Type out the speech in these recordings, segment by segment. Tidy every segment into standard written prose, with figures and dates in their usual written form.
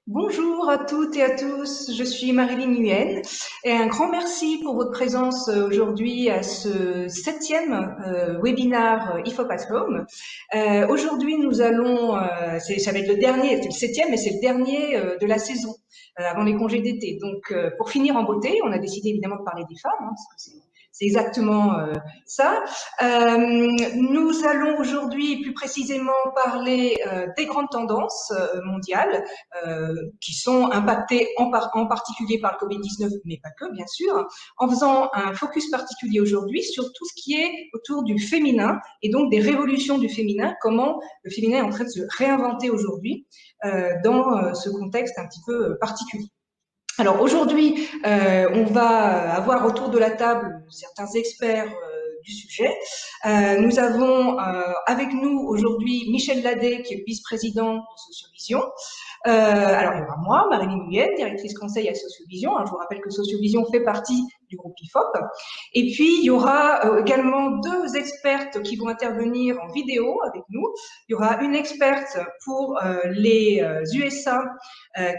Bonjour à toutes et à tous, je suis Marilyn Nguyen et un grand merci pour votre présence aujourd'hui à ce septième webinaire IFOP at Home. Aujourd'hui nous allons, ça va être le dernier, c'est le septième mais c'est le dernier de la saison avant les congés d'été. Donc pour finir en beauté, on a décidé évidemment de parler des femmes, parce que c'est exactement ça. Nous allons aujourd'hui plus précisément parler des grandes tendances mondiales qui sont impactés en particulier par le Covid-19, mais pas que, bien sûr, en faisant un focus particulier aujourd'hui sur tout ce qui est autour du féminin et donc des révolutions du féminin, comment le féminin est en train de se réinventer aujourd'hui dans ce contexte un petit peu particulier. Alors aujourd'hui, on va avoir autour de la table certains experts du sujet. Nous avons avec nous aujourd'hui Michel Ladet, qui est vice-président de Sociovision. Alors, il y aura moi, Marilyn Nguyen, directrice conseil à Sociovision. Alors, je vous rappelle que Sociovision fait partie du groupe IFOP. Et puis, il y aura également deux expertes qui vont intervenir en vidéo avec nous. Il y aura une experte pour les USA,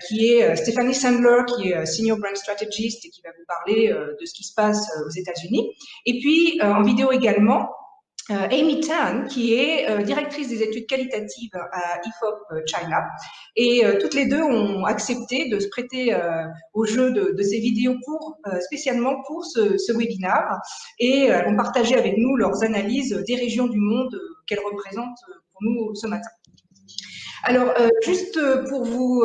qui est Stephanie Sandler, qui est Senior Brand Strategist et qui va vous parler de ce qui se passe aux États-Unis. Et puis, en vidéo également, Amy Tan, qui est directrice des études qualitatives à IFOP China. Et toutes les deux ont accepté de se prêter au jeu de ces vidéos spécialement pour ce webinaire. Et elles vont partager avec nous leurs analyses des régions du monde qu'elles représentent pour nous ce matin. Alors, juste pour vous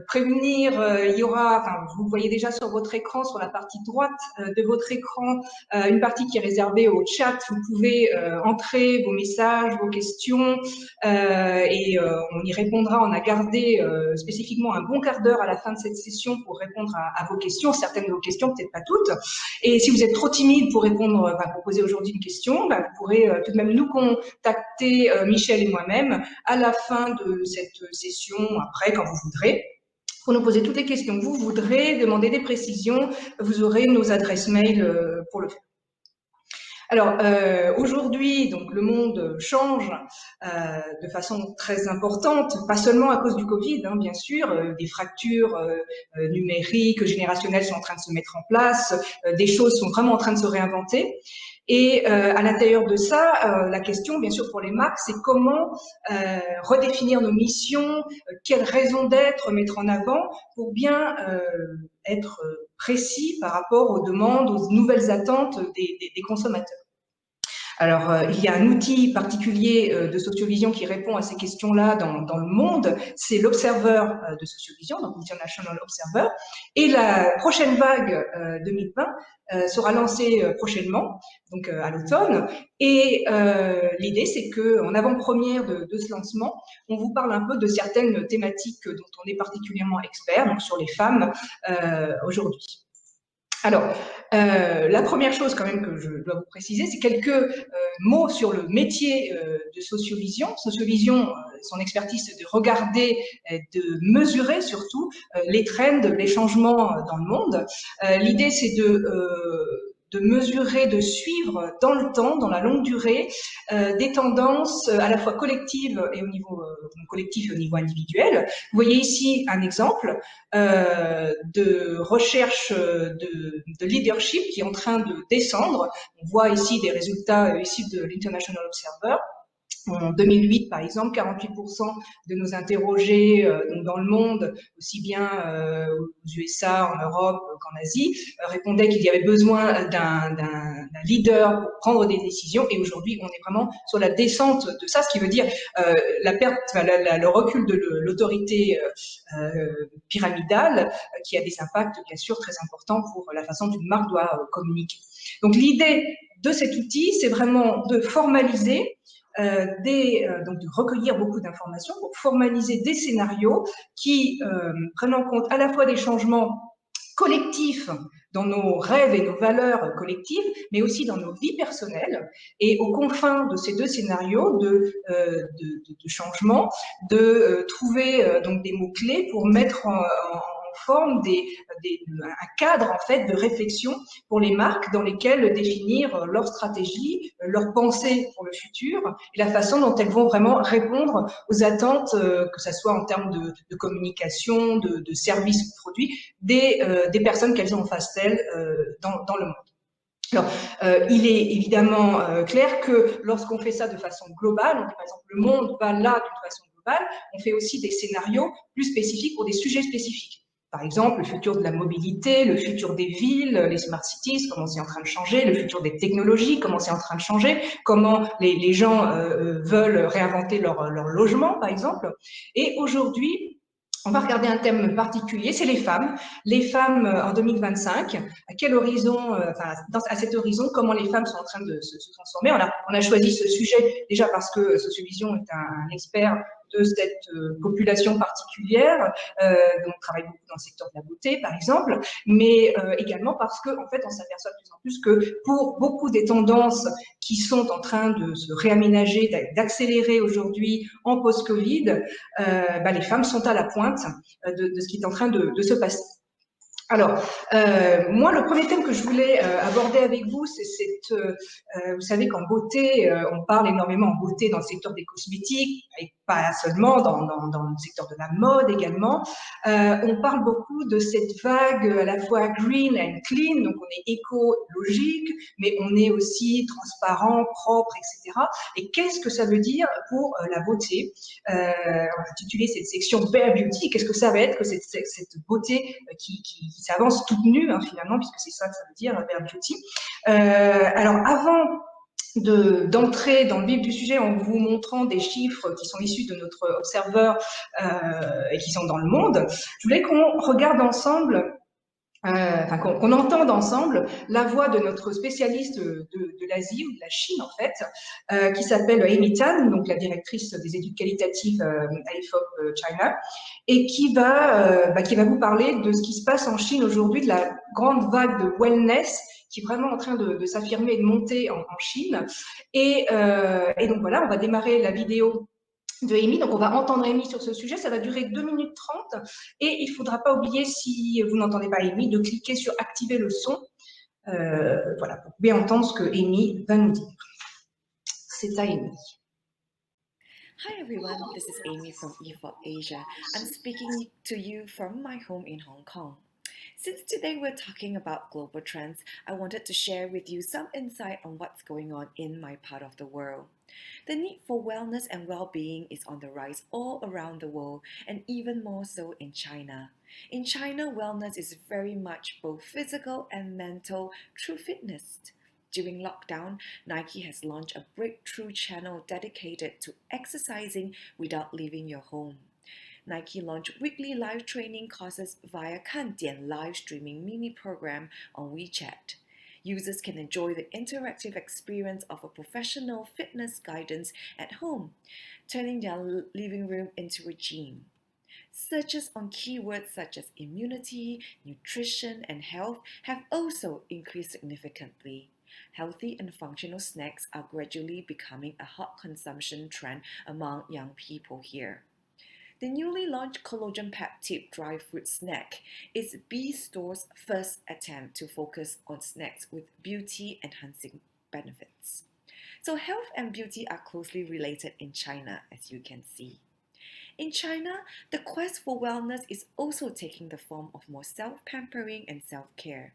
prévenir, il y aura, enfin, vous voyez déjà sur votre écran, sur la partie droite de votre écran, une partie qui est réservée au chat. Vous pouvez entrer vos messages, vos questions, et on y répondra. On a gardé spécifiquement un bon quart d'heure à la fin de cette session pour répondre à vos questions, certaines de vos questions, peut-être pas toutes. Et si vous êtes trop timide pour répondre, pour poser aujourd'hui une question, vous pourrez tout de même nous contacter, Michel et moi-même, à la fin de cette session, après, quand vous voudrez, pour nous poser toutes les questions que vous voudrez, demander des précisions. Vous aurez nos adresses mail pour le faire. Alors, aujourd'hui, donc, le monde change de façon très importante, pas seulement à cause du Covid, hein, bien sûr, des fractures numériques, générationnelles sont en train de se mettre en place, des choses sont vraiment en train de se réinventer. Et à l'intérieur de ça, la question, bien sûr, pour les marques, c'est comment redéfinir nos missions, quelles raisons d'être mettre en avant pour bien être précis par rapport aux demandes, aux nouvelles attentes des consommateurs. Alors, il y a un outil particulier de Sociovision qui répond à ces questions-là dans le monde, c'est l'Observer de Sociovision, donc International Observer. Et la prochaine vague 2020 sera lancée prochainement, donc à l'automne. Et l'idée, c'est qu'en avant-première de ce lancement, on vous parle un peu de certaines thématiques dont on est particulièrement expert, donc sur les femmes aujourd'hui. Alors, la première chose quand même que je dois vous préciser, c'est quelques mots sur le métier de Sociovision. Sociovision, son expertise, c'est de regarder, de mesurer surtout les trends, les changements dans le monde. L'idée, c'est de mesurer, de suivre dans le temps, dans la longue durée, des tendances à la fois collectives et au niveau collectif et au niveau individuel. Vous voyez ici un exemple de recherche de leadership qui est en train de descendre. On voit ici des résultats issus de l'International Observer. En 2008, par exemple, 48% de nos interrogés donc dans le monde, aussi bien aux USA, en Europe qu'en Asie, répondaient qu'il y avait besoin d'un leader pour prendre des décisions. Et aujourd'hui, on est vraiment sur la descente de ça, ce qui veut dire la perte, le recul de l'autorité pyramidale, qui a des impacts bien sûr très importants pour la façon dont une marque doit communiquer. Donc l'idée de cet outil, c'est vraiment de formaliser donc de recueillir beaucoup d'informations pour formaliser des scénarios qui prennent en compte à la fois des changements collectifs dans nos rêves et nos valeurs collectives, mais aussi dans nos vies personnelles. Et aux confins de ces deux scénarios de changement, de trouver donc des mots-clés pour mettre en forme un cadre en fait de réflexion pour les marques dans lesquelles définir leur stratégie, leur pensée pour le futur et la façon dont elles vont vraiment répondre aux attentes, que ça soit en termes de communication, de services ou de produits, des personnes qu'elles ont en face d'elles dans le monde. Alors, il est évidemment clair que lorsqu'on fait ça de façon globale, on dit par exemple le monde va là d'une façon globale, on fait aussi des scénarios plus spécifiques pour des sujets spécifiques. Par exemple, le futur de la mobilité, le futur des villes, les smart cities, comment c'est en train de changer, le futur des technologies, comment c'est en train de changer, comment les gens veulent réinventer leur logement, par exemple. Et aujourd'hui, on va regarder un thème particulier, c'est les femmes. Les femmes en 2025, à quel horizon, à cet horizon, comment les femmes sont en train de se transformer. On a choisi ce sujet déjà parce que Sociovision est un expert de cette population particulière, donc on travaille beaucoup dans le secteur de la beauté, par exemple, mais également parce que, en fait, on s'aperçoit de plus en plus que pour beaucoup des tendances qui sont en train de se réaménager, d'accélérer aujourd'hui en post-Covid, les femmes sont à la pointe de ce qui est en train de se passer. Alors, moi, le premier thème que je voulais aborder avec vous, c'est vous savez qu'en beauté, on parle énormément en beauté dans le secteur des cosmétiques, et pas seulement dans le secteur de la mode également. On parle beaucoup de cette vague à la fois green and clean, donc on est écologique, mais on est aussi transparent, propre, etc. Et qu'est-ce que ça veut dire pour la beauté? On a intitulé cette section Bare Beauty. Qu'est-ce que ça va être que cette beauté qui s'avance toute nue, hein, finalement, puisque c'est ça que ça veut dire, Bare Beauty. Alors, avant d'entrer dans le vif du sujet en vous montrant des chiffres qui sont issus de notre observeur et qui sont dans le monde, je voulais qu'on regarde ensemble qu'on entende ensemble la voix de notre spécialiste de l'Asie ou de la Chine en fait, qui s'appelle Amy Tan, donc la directrice des études qualitatives à IFOP China, et qui va vous parler de ce qui se passe en Chine aujourd'hui, de la grande vague de wellness qui est vraiment en train de s'affirmer et de monter en Chine. Et donc voilà, on va démarrer la vidéo de Amy. Donc, on va entendre Amy sur ce sujet. Ça va durer 2 minutes 30. Et il ne faudra pas oublier, si vous n'entendez pas Amy, de cliquer sur activer le son. Voilà, pour bien entendre ce que Amy va nous dire. C'est à Amy. Hi everyone, this is Amy from EFOP Asia. I'm speaking to you from my home in Hong Kong. Since today we're talking about global trends, I wanted to share with you some insight on what's going on in my part of the world. The need for wellness and well-being is on the rise all around the world, and even more so in China. In China, wellness is very much both physical and mental through fitness. During lockdown, Nike has launched a breakthrough channel dedicated to exercising without leaving your home. Nike launched weekly live training courses via Kandian live streaming mini program on WeChat. Users can enjoy the interactive experience of a professional fitness guidance at home, turning their living room into a gym. Searches on keywords such as immunity, nutrition, and health have also increased significantly. Healthy and functional snacks are gradually becoming a hot consumption trend among young people here. The newly launched Collagen Peptide dry fruit snack is B Store's first attempt to focus on snacks with beauty-enhancing benefits. So health and beauty are closely related in China, as you can see. In China, the quest for wellness is also taking the form of more self-pampering and self-care.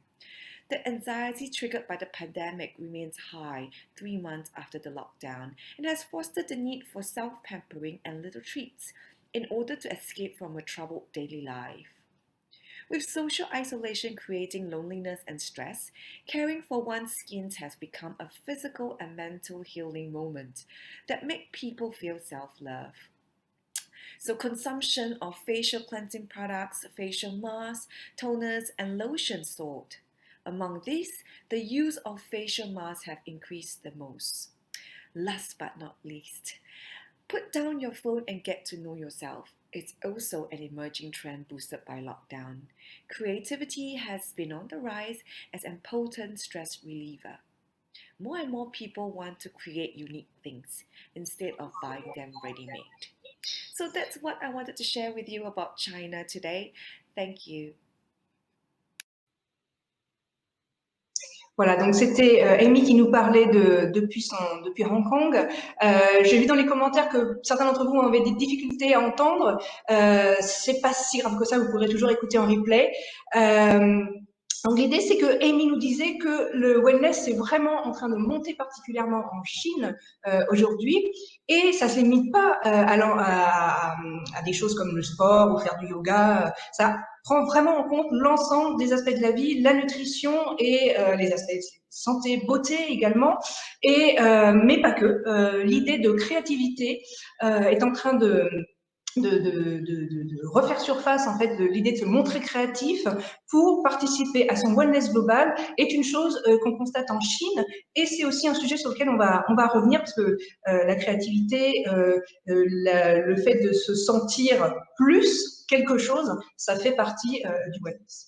The anxiety triggered by the pandemic remains high 3 months after the lockdown and has fostered the need for self-pampering and little treats in order to escape from a troubled daily life. With social isolation creating loneliness and stress, caring for one's skin has become a physical and mental healing moment that make people feel self-love. So consumption of facial cleansing products, facial masks, toners, and lotions soared. Among these, the use of facial masks have increased the most. Last but not least, put down your phone and get to know yourself. It's also an emerging trend boosted by lockdown. Creativity has been on the rise as a potent stress reliever. More and more people want to create unique things instead of buying them ready-made. So that's what I wanted to share with you about China today. Thank you. Voilà, donc c'était Amy qui nous parlait depuis Hong Kong. J'ai vu dans les commentaires que certains d'entre vous avaient des difficultés à entendre. C'est pas si grave que ça, vous pourrez toujours écouter en replay. Donc l'idée, c'est que Amy nous disait que le wellness est vraiment en train de monter particulièrement en Chine aujourd'hui, et ça se limite pas à des choses comme le sport ou faire du yoga. Ça prend vraiment en compte l'ensemble des aspects de la vie, la nutrition et les aspects de santé, beauté également, et mais pas que. L'idée de créativité est en train de refaire surface, en fait, de l'idée de se montrer créatif pour participer à son wellness global est une chose qu'on constate en Chine, et c'est aussi un sujet sur lequel on va revenir, parce que la créativité, le fait de se sentir plus quelque chose, ça fait partie du wellness.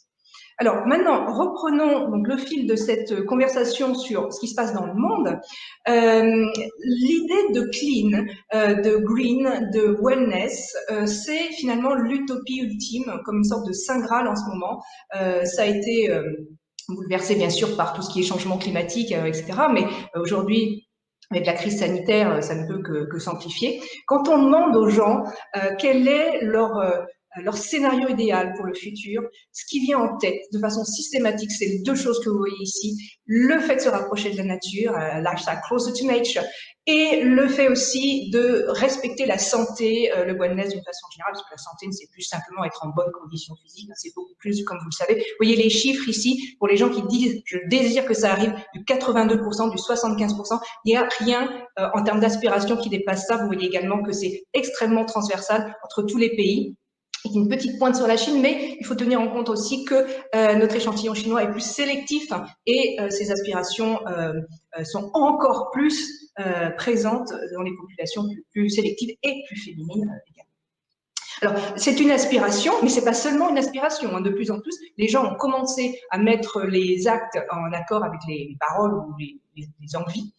Alors maintenant, reprenons donc le fil de cette conversation sur ce qui se passe dans le monde. L'idée de clean, de green, de wellness, c'est finalement l'utopie ultime, comme une sorte de saint graal en ce moment. Ça a été bouleversé bien sûr par tout ce qui est changement climatique, etc. Mais aujourd'hui, avec la crise sanitaire, ça ne peut que s'amplifier. Quand on demande aux gens quel est leur scénario idéal pour le futur, ce qui vient en tête de façon systématique, c'est les deux choses que vous voyez ici: le fait de se rapprocher de la nature, lifestyle closer to nature, et le fait aussi de respecter la santé, le wellness d'une façon générale, parce que la santé, c'est plus simplement être en bonne condition physique, c'est beaucoup plus, comme vous le savez. Vous voyez les chiffres ici, pour les gens qui disent « je désire que ça arrive », du 82%, du 75%, il n'y a rien en termes d'aspiration qui dépasse ça. Vous voyez également que c'est extrêmement transversal entre tous les pays. Il y a une petite pointe sur la Chine, mais il faut tenir en compte aussi que notre échantillon chinois est plus sélectif, et ces aspirations sont encore plus présentes dans les populations plus sélectives et plus féminines également. Alors, c'est une aspiration, mais c'est pas seulement une aspiration. Hein. De plus en plus, les gens ont commencé à mettre les actes en accord avec les paroles ou les envies.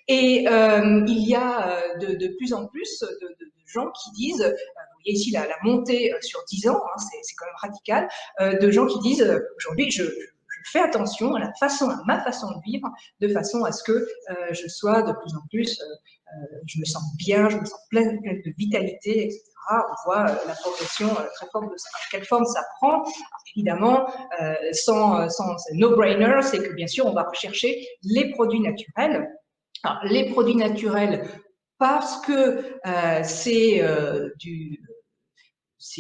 Et il y a de plus en plus de gens qui disent, vous voyez ici la montée sur 10 ans, hein, c'est quand même radical, de gens qui disent aujourd'hui je fais attention à ma façon de vivre, de façon à ce que je sois de plus en plus, je me sens bien, je me sens pleine de vitalité, etc. On voit la progression très forte de ça. Quelle forme ça prend? Alors, évidemment, sans no-brainer, c'est que bien sûr on va rechercher les produits naturels. Alors, les produits naturels, parce que c'est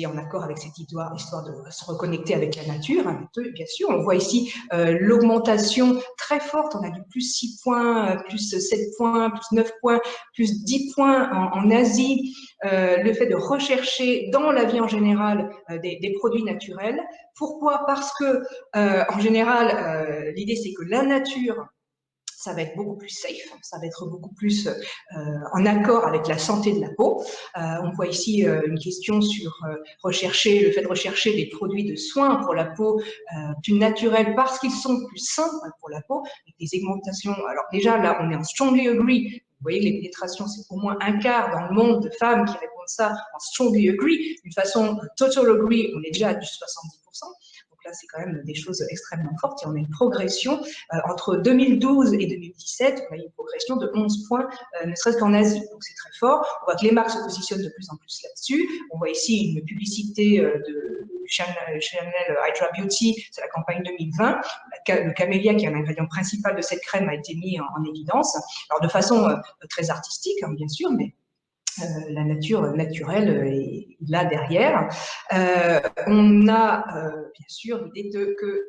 en accord avec cette histoire de se reconnecter avec la nature, un peu, bien sûr. On voit ici l'augmentation très forte. On a du plus 6 points, plus 7 points, plus 9 points, plus 10 points en Asie. Le fait de rechercher dans la vie en général des produits naturels. Pourquoi? Parce que en général, l'idée c'est que la nature, ça va être beaucoup plus safe, ça va être beaucoup plus en accord avec la santé de la peau. On voit ici une question sur le fait de rechercher des produits de soins pour la peau plus naturels parce qu'ils sont plus sains pour la peau, avec des augmentations. Alors déjà, là, on est en strongly agree. Vous voyez que les pénétrations, c'est au moins un quart dans le monde de femmes qui répondent ça en strongly agree. D'une façon total agree, on est déjà à du 70%. Donc là, c'est quand même des choses extrêmement fortes. Et on a une progression entre 2012 et 2017, on a une progression de 11 points, ne serait-ce qu'en Asie. Donc c'est très fort. On voit que les marques se positionnent de plus en plus là-dessus. On voit ici une publicité de Chanel Hydra Beauty, c'est la campagne 2020. Le camélia, qui est un ingrédient principal de cette crème, a été mis en évidence. Alors de façon très artistique, hein, bien sûr, mais la nature naturelle est là derrière. On a bien sûr l'idée que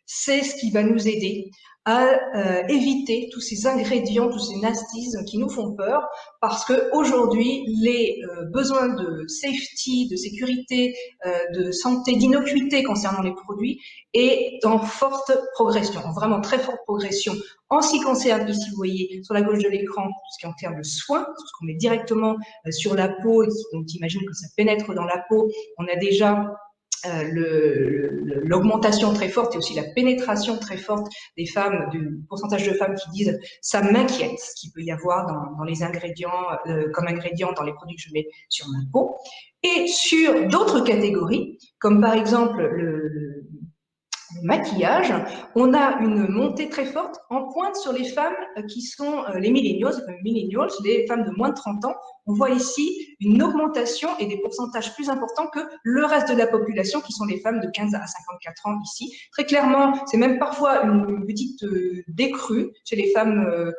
c'est ce qui va nous aider à éviter tous ces ingrédients, tous ces nasties qui nous font peur, parce que aujourd'hui les besoins de safety, de sécurité, de santé, d'innocuité concernant les produits est en forte progression, vraiment très forte progression. En ce qui concerne, ici vous voyez sur la gauche de l'écran, tout ce qui est en termes de soins, tout ce qu'on met directement sur la peau, et donc imagine que ça pénètre dans la peau. On a déjà l'augmentation très forte et aussi la pénétration très forte des femmes, du pourcentage de femmes qui disent ça m'inquiète ce qu'il peut y avoir dans les ingrédients, comme ingrédients dans les produits que je mets sur ma peau. Et sur d'autres catégories, comme par exemple le maquillage, on a une montée très forte en pointe sur les femmes qui sont les millennials, les femmes de moins de 30 ans. On voit ici une augmentation et des pourcentages plus importants que le reste de la population, qui sont les femmes de 15 à 54 ans ici. Très clairement, c'est même parfois une petite décrue chez les femmes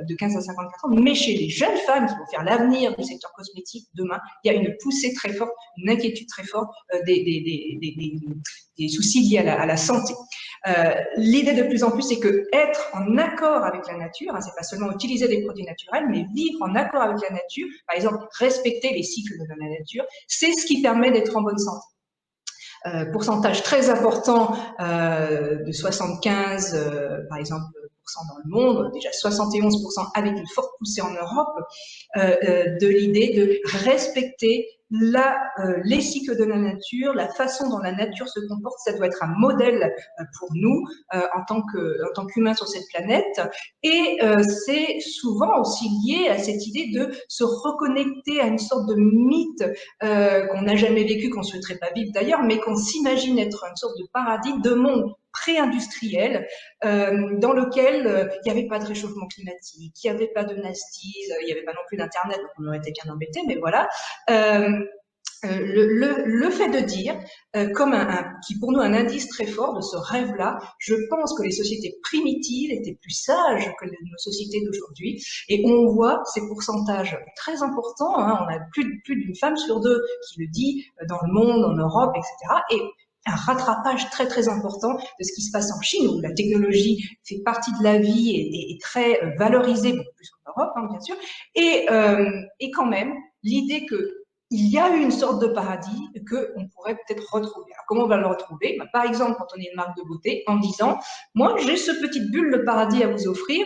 de 15 à 54 ans, mais chez les jeunes femmes qui vont faire l'avenir du secteur cosmétique demain, il y a une poussée très forte, une inquiétude très forte des soucis liés à la santé. L'idée de plus en plus, c'est que être en accord avec la nature, c'est pas seulement utiliser des produits naturels, mais vivre en accord avec la nature, par exemple respecter les cycles de la nature, c'est ce qui permet d'être en bonne santé. Pourcentage très important de 75 par exemple dans le monde, déjà 71% avec une forte poussée en Europe, de l'idée de respecter les cycles de la nature, la façon dont la nature se comporte. Ça doit être un modèle pour nous en tant qu'humains sur cette planète. Et c'est souvent aussi lié à cette idée de se reconnecter à une sorte de mythe qu'on n'a jamais vécu, qu'on ne souhaiterait pas vivre d'ailleurs, mais qu'on s'imagine être une sorte de paradis de monde pré-industriel dans lequel il n'y avait pas de réchauffement climatique, il n'y avait pas de nasties, il n'y avait pas non plus d'internet, donc on aurait été bien embêtés, mais voilà. Le fait de dire, comme qui pour nous un indice très fort de ce rêve-là, je pense que les sociétés primitives étaient plus sages que nos sociétés d'aujourd'hui, et on voit ces pourcentages très importants, on a plus d'une femme sur deux qui le dit dans le monde, en Europe, etc. Et un rattrapage très très important de ce qui se passe en Chine, où la technologie fait partie de la vie et est très valorisée, beaucoup plus qu'en Europe, bien sûr, et quand même, l'idée que il y a eu une sorte de paradis qu'on pourrait peut-être retrouver. Alors, comment on va le retrouver? Par exemple, quand on est une marque de beauté, en disant, moi, j'ai ce petite bulle de paradis à vous offrir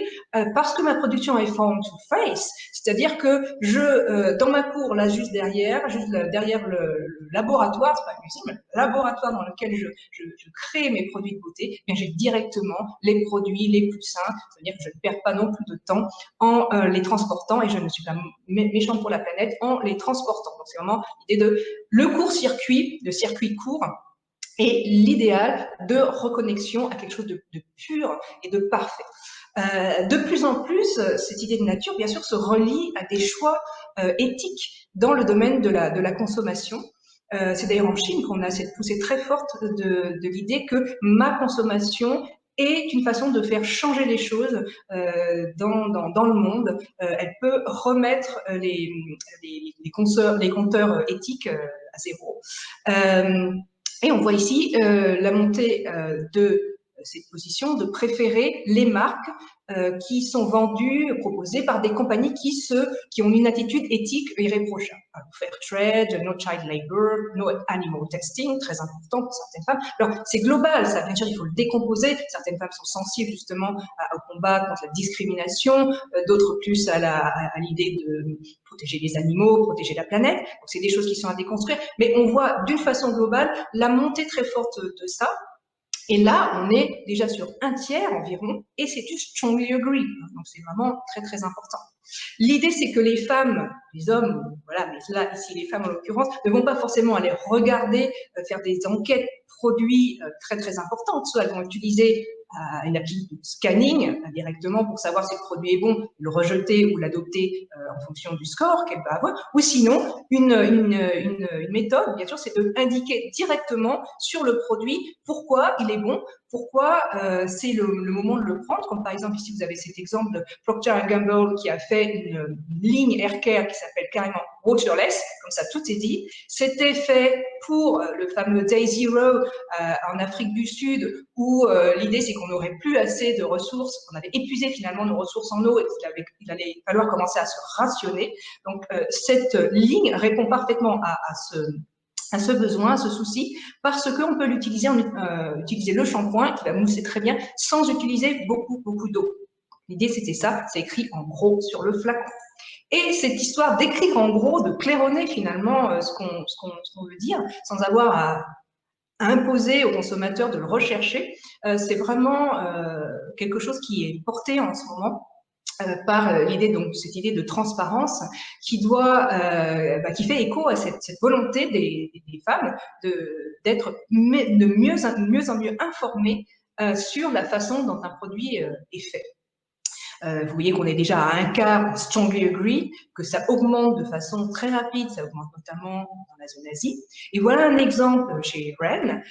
parce que ma production est farm to face, c'est-à-dire que dans ma cour, là, juste derrière le laboratoire, c'est pas une usine, mais le laboratoire dans lequel je crée mes produits de beauté, eh bien, j'ai directement les produits les plus sains, c'est-à-dire que je ne perds pas non plus de temps en les transportant, et je ne suis pas méchante pour la planète en les transportant. Donc, c'est vraiment l'idée de le court-circuit, de circuit court, et l'idéal de reconnexion à quelque chose de pur et de parfait. De plus en plus, cette idée de nature, bien sûr, se relie à des choix éthiques dans le domaine de la consommation. C'est d'ailleurs en Chine qu'on a cette poussée très forte de l'idée que ma consommation est une façon de faire changer les choses dans le monde. Elle peut remettre les compteurs éthiques à zéro. Et on voit ici la montée de cette position de préférer les marques qui sont vendues, proposées par des compagnies qui ont une attitude éthique irréprochable. Alors, fair trade, no child labor, no animal testing, très important pour certaines femmes. Alors, c'est global, ça, bien sûr, il faut le décomposer. Certaines femmes sont sensibles justement au combat contre la discrimination, d'autres plus à l'idée de protéger les animaux, protéger la planète. Donc, c'est des choses qui sont à déconstruire. Mais on voit d'une façon globale la montée très forte de ça. Et là, on est déjà sur un tiers environ, et c'est du strongly agree. Donc, c'est vraiment très, très important. L'idée, c'est que les femmes, les hommes, voilà, mais là, ici, les femmes en l'occurrence, ne vont pas forcément aller regarder, faire des enquêtes produits très, très importantes. Soit elles vont utiliser une appli de scanning directement pour savoir si le produit est bon, le rejeter ou l'adopter en fonction du score qu'elle va avoir. Ou sinon, une méthode, bien sûr, c'est de indiquer directement sur le produit pourquoi il est bon, pourquoi c'est le moment de le prendre. Comme par exemple, ici, vous avez cet exemple de Procter Gamble qui a fait une ligne hair care qui s'appelle carrément Waterless, comme ça tout est dit. C'était fait pour le fameux Day Zero en Afrique du Sud, où l'idée c'est qu'on n'aurait plus assez de ressources, qu'on avait épuisé finalement nos ressources en eau et qu'il allait falloir commencer à se rationner. Donc cette ligne répond parfaitement à ce besoin, à ce souci, parce qu'on peut l'utiliser, utiliser le shampoing qui va mousser très bien sans utiliser beaucoup d'eau. L'idée c'était ça, c'est écrit en gros sur le flacon. Et cette histoire d'écrire en gros, de claironner finalement ce qu'on veut dire, sans avoir à imposer aux consommateurs de le rechercher. C'est vraiment quelque chose qui est porté en ce moment par l'idée, donc cette idée de transparence qui doit, qui fait écho à cette volonté des femmes d'être de mieux en mieux informées sur la façon dont un produit est fait. Vous voyez qu'on est déjà à un quart strongly agree, que ça augmente de façon très rapide, ça augmente notamment dans la zone Asie. Et voilà un exemple chez Ren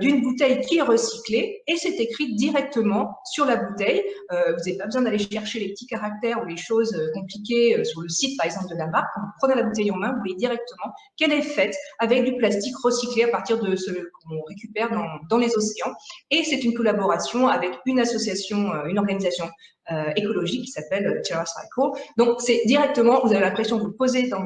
d'une bouteille qui est recyclée et c'est écrit directement sur la bouteille. Vous n'avez pas besoin d'aller chercher les petits caractères ou les choses compliquées sur le site, par exemple, de la marque. Vous prenez la bouteille en main, vous voyez directement qu'elle est faite avec du plastique recyclé à partir de ce qu'on récupère dans les océans. Et c'est une collaboration avec une association, une organisation écologique qui s'appelle TerraCycle. Donc, c'est directement, vous avez l'impression de vous poser dans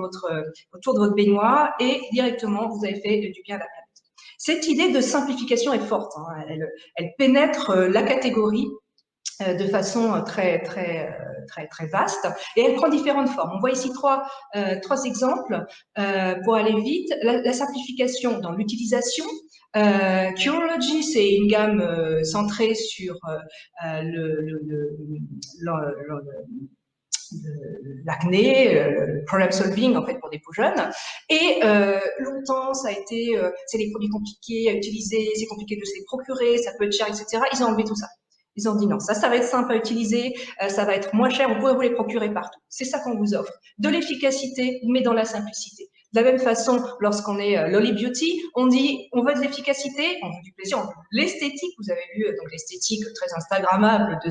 autour de votre baignoire et directement, vous avez fait du bien à la planète. Cette idée de simplification est forte. Hein. Elle pénètre la catégorie de façon très vaste et elle prend différentes formes. On voit ici trois exemples pour aller vite. La simplification dans l'utilisation. Curology, c'est une gamme centrée sur l'acné, le problem solving en fait pour des peaux jeunes. Et longtemps, ça a été, c'est des produits compliqués à utiliser, c'est compliqué de se les procurer, ça peut être cher, etc. Ils ont enlevé tout ça. Ils ont dit non, ça va être simple à utiliser, ça va être moins cher, vous pouvez vous les procurer partout. C'est ça qu'on vous offre. De l'efficacité, mais dans la simplicité. De la même façon, lorsqu'on est Lolly Beauty, on dit on veut de l'efficacité, on veut du plaisir, on veut de l'esthétique. Vous avez vu donc l'esthétique très instagrammable de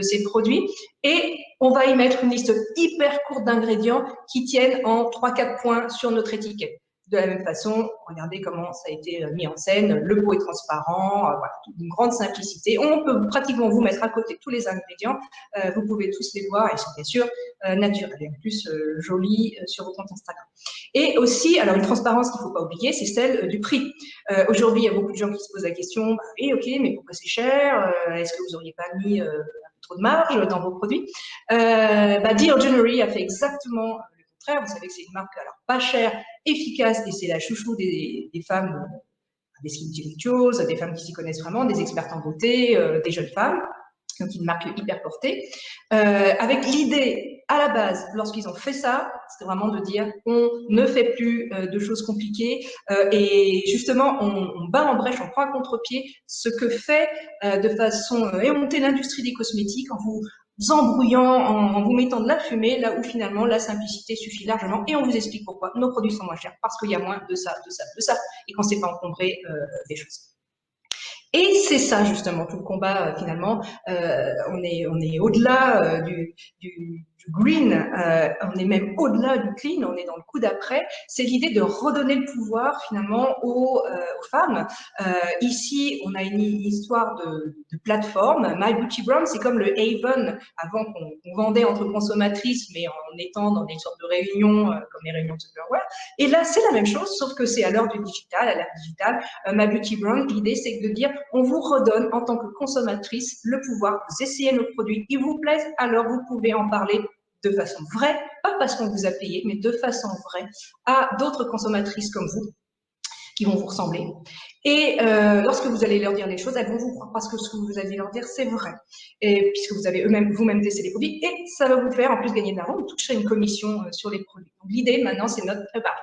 ces produits. Et on va y mettre une liste hyper courte d'ingrédients qui tiennent en 3-4 points sur notre étiquette. De la même façon, regardez comment ça a été mis en scène. Le pot est transparent, voilà, une grande simplicité. On peut pratiquement vous mettre à côté tous les ingrédients. Vous pouvez tous les voir. Ils sont bien sûr naturels et en plus jolis sur vos comptes Instagram. Et aussi, alors une transparence qu'il ne faut pas oublier, c'est celle du prix. Aujourd'hui, il y a beaucoup de gens qui se posent la question, bah, oui, ok, mais pourquoi c'est cher? Est-ce que vous n'auriez pas mis trop de marge dans vos produits? Dear January a fait exactement le contraire. Vous savez que c'est une marque alors pas chère, efficace, et c'est la chouchou des femmes, des skin intellectuals, des femmes qui s'y connaissent vraiment, des expertes en beauté, des jeunes femmes. Donc une marque hyper portée, avec l'idée à la base, lorsqu'ils ont fait ça, c'était vraiment de dire on ne fait plus de choses compliquées et justement on bat en brèche, on prend à contre-pied ce que fait de façon éhontée l'industrie des cosmétiques en vous embrouillant, en vous mettant de la fumée, là où finalement la simplicité suffit largement et on vous explique pourquoi nos produits sont moins chers, parce qu'il y a moins de ça, et qu'on ne s'est pas encombré des choses. Et c'est ça justement tout le combat finalement. On est au-delà du green, on est même au-delà du clean, on est dans le coup d'après. C'est l'idée de redonner le pouvoir finalement aux femmes. Ici, on a une histoire de plateforme. My Beauty Brand, c'est comme le Avon avant qu'on vendait entre consommatrices, mais en étant dans des sortes de réunions comme les réunions de Tupperware. Et là, c'est la même chose, sauf que c'est à l'heure du digital, à l'ère digitale. My Beauty Brand, l'idée, c'est de dire on vous redonne en tant que consommatrice le pouvoir, vous essayez nos produits, ils vous plaisent, alors vous pouvez en parler de façon vraie, pas parce qu'on vous a payé, mais de façon vraie à d'autres consommatrices comme vous qui vont vous ressembler. Et lorsque vous allez leur dire les choses, elles vont vous croire parce que ce que vous allez leur dire, c'est vrai. Et puisque vous avez vous-même testé les produits, et ça va vous faire en plus gagner de l'argent, vous toucherez une commission sur les produits. Donc l'idée maintenant, c'est notre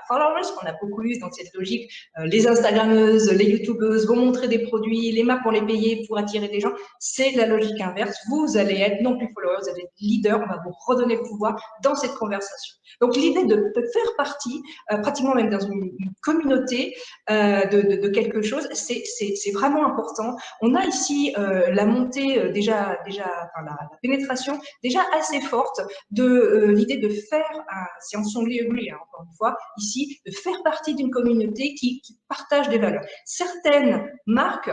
followers, qu'on a beaucoup lu dans cette logique. Les Instagrammeuses, les YouTubeuses vont montrer des produits, les marques vont les payer pour attirer des gens. C'est la logique inverse. Vous allez être non plus followers, vous allez être leader, on va vous redonner le pouvoir dans cette conversation. Donc l'idée de faire partie, pratiquement même dans une communauté, de quelque chose, c'est vraiment important. On a ici la montée enfin, la pénétration déjà assez forte de l'idée de faire, si on strongly agree, hein, encore une fois, ici, de faire partie d'une communauté qui partage des valeurs. Certaines marques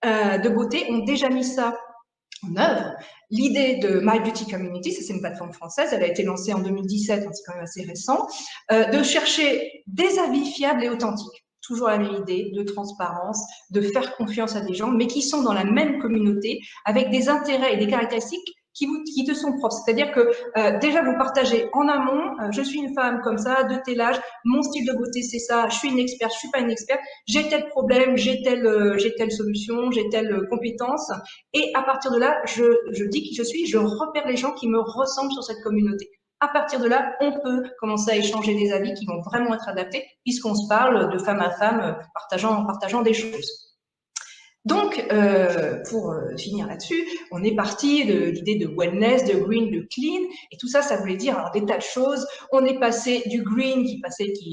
de beauté ont déjà mis ça en œuvre. L'idée de My Beauty Community, c'est une plateforme française, elle a été lancée en 2017, donc c'est quand même assez récent, de chercher des avis fiables et authentiques. Toujours la même idée de transparence, de faire confiance à des gens, mais qui sont dans la même communauté, avec des intérêts et des caractéristiques qui te sont propres. C'est-à-dire que déjà, vous partagez en amont, je suis une femme comme ça, de tel âge, mon style de beauté, c'est ça, je suis une experte, je suis pas une experte, j'ai tel problème, j'ai telle solution, j'ai telle compétence. Et à partir de là, je dis qui je suis, je repère les gens qui me ressemblent sur cette communauté. À partir de là, on peut commencer à échanger des avis qui vont vraiment être adaptés, puisqu'on se parle de femme à femme, partageant des choses. Donc, pour finir là-dessus, on est parti de l'idée de wellness, de green, de clean, et tout ça, ça voulait dire alors, des tas de choses. On est passé du green, qui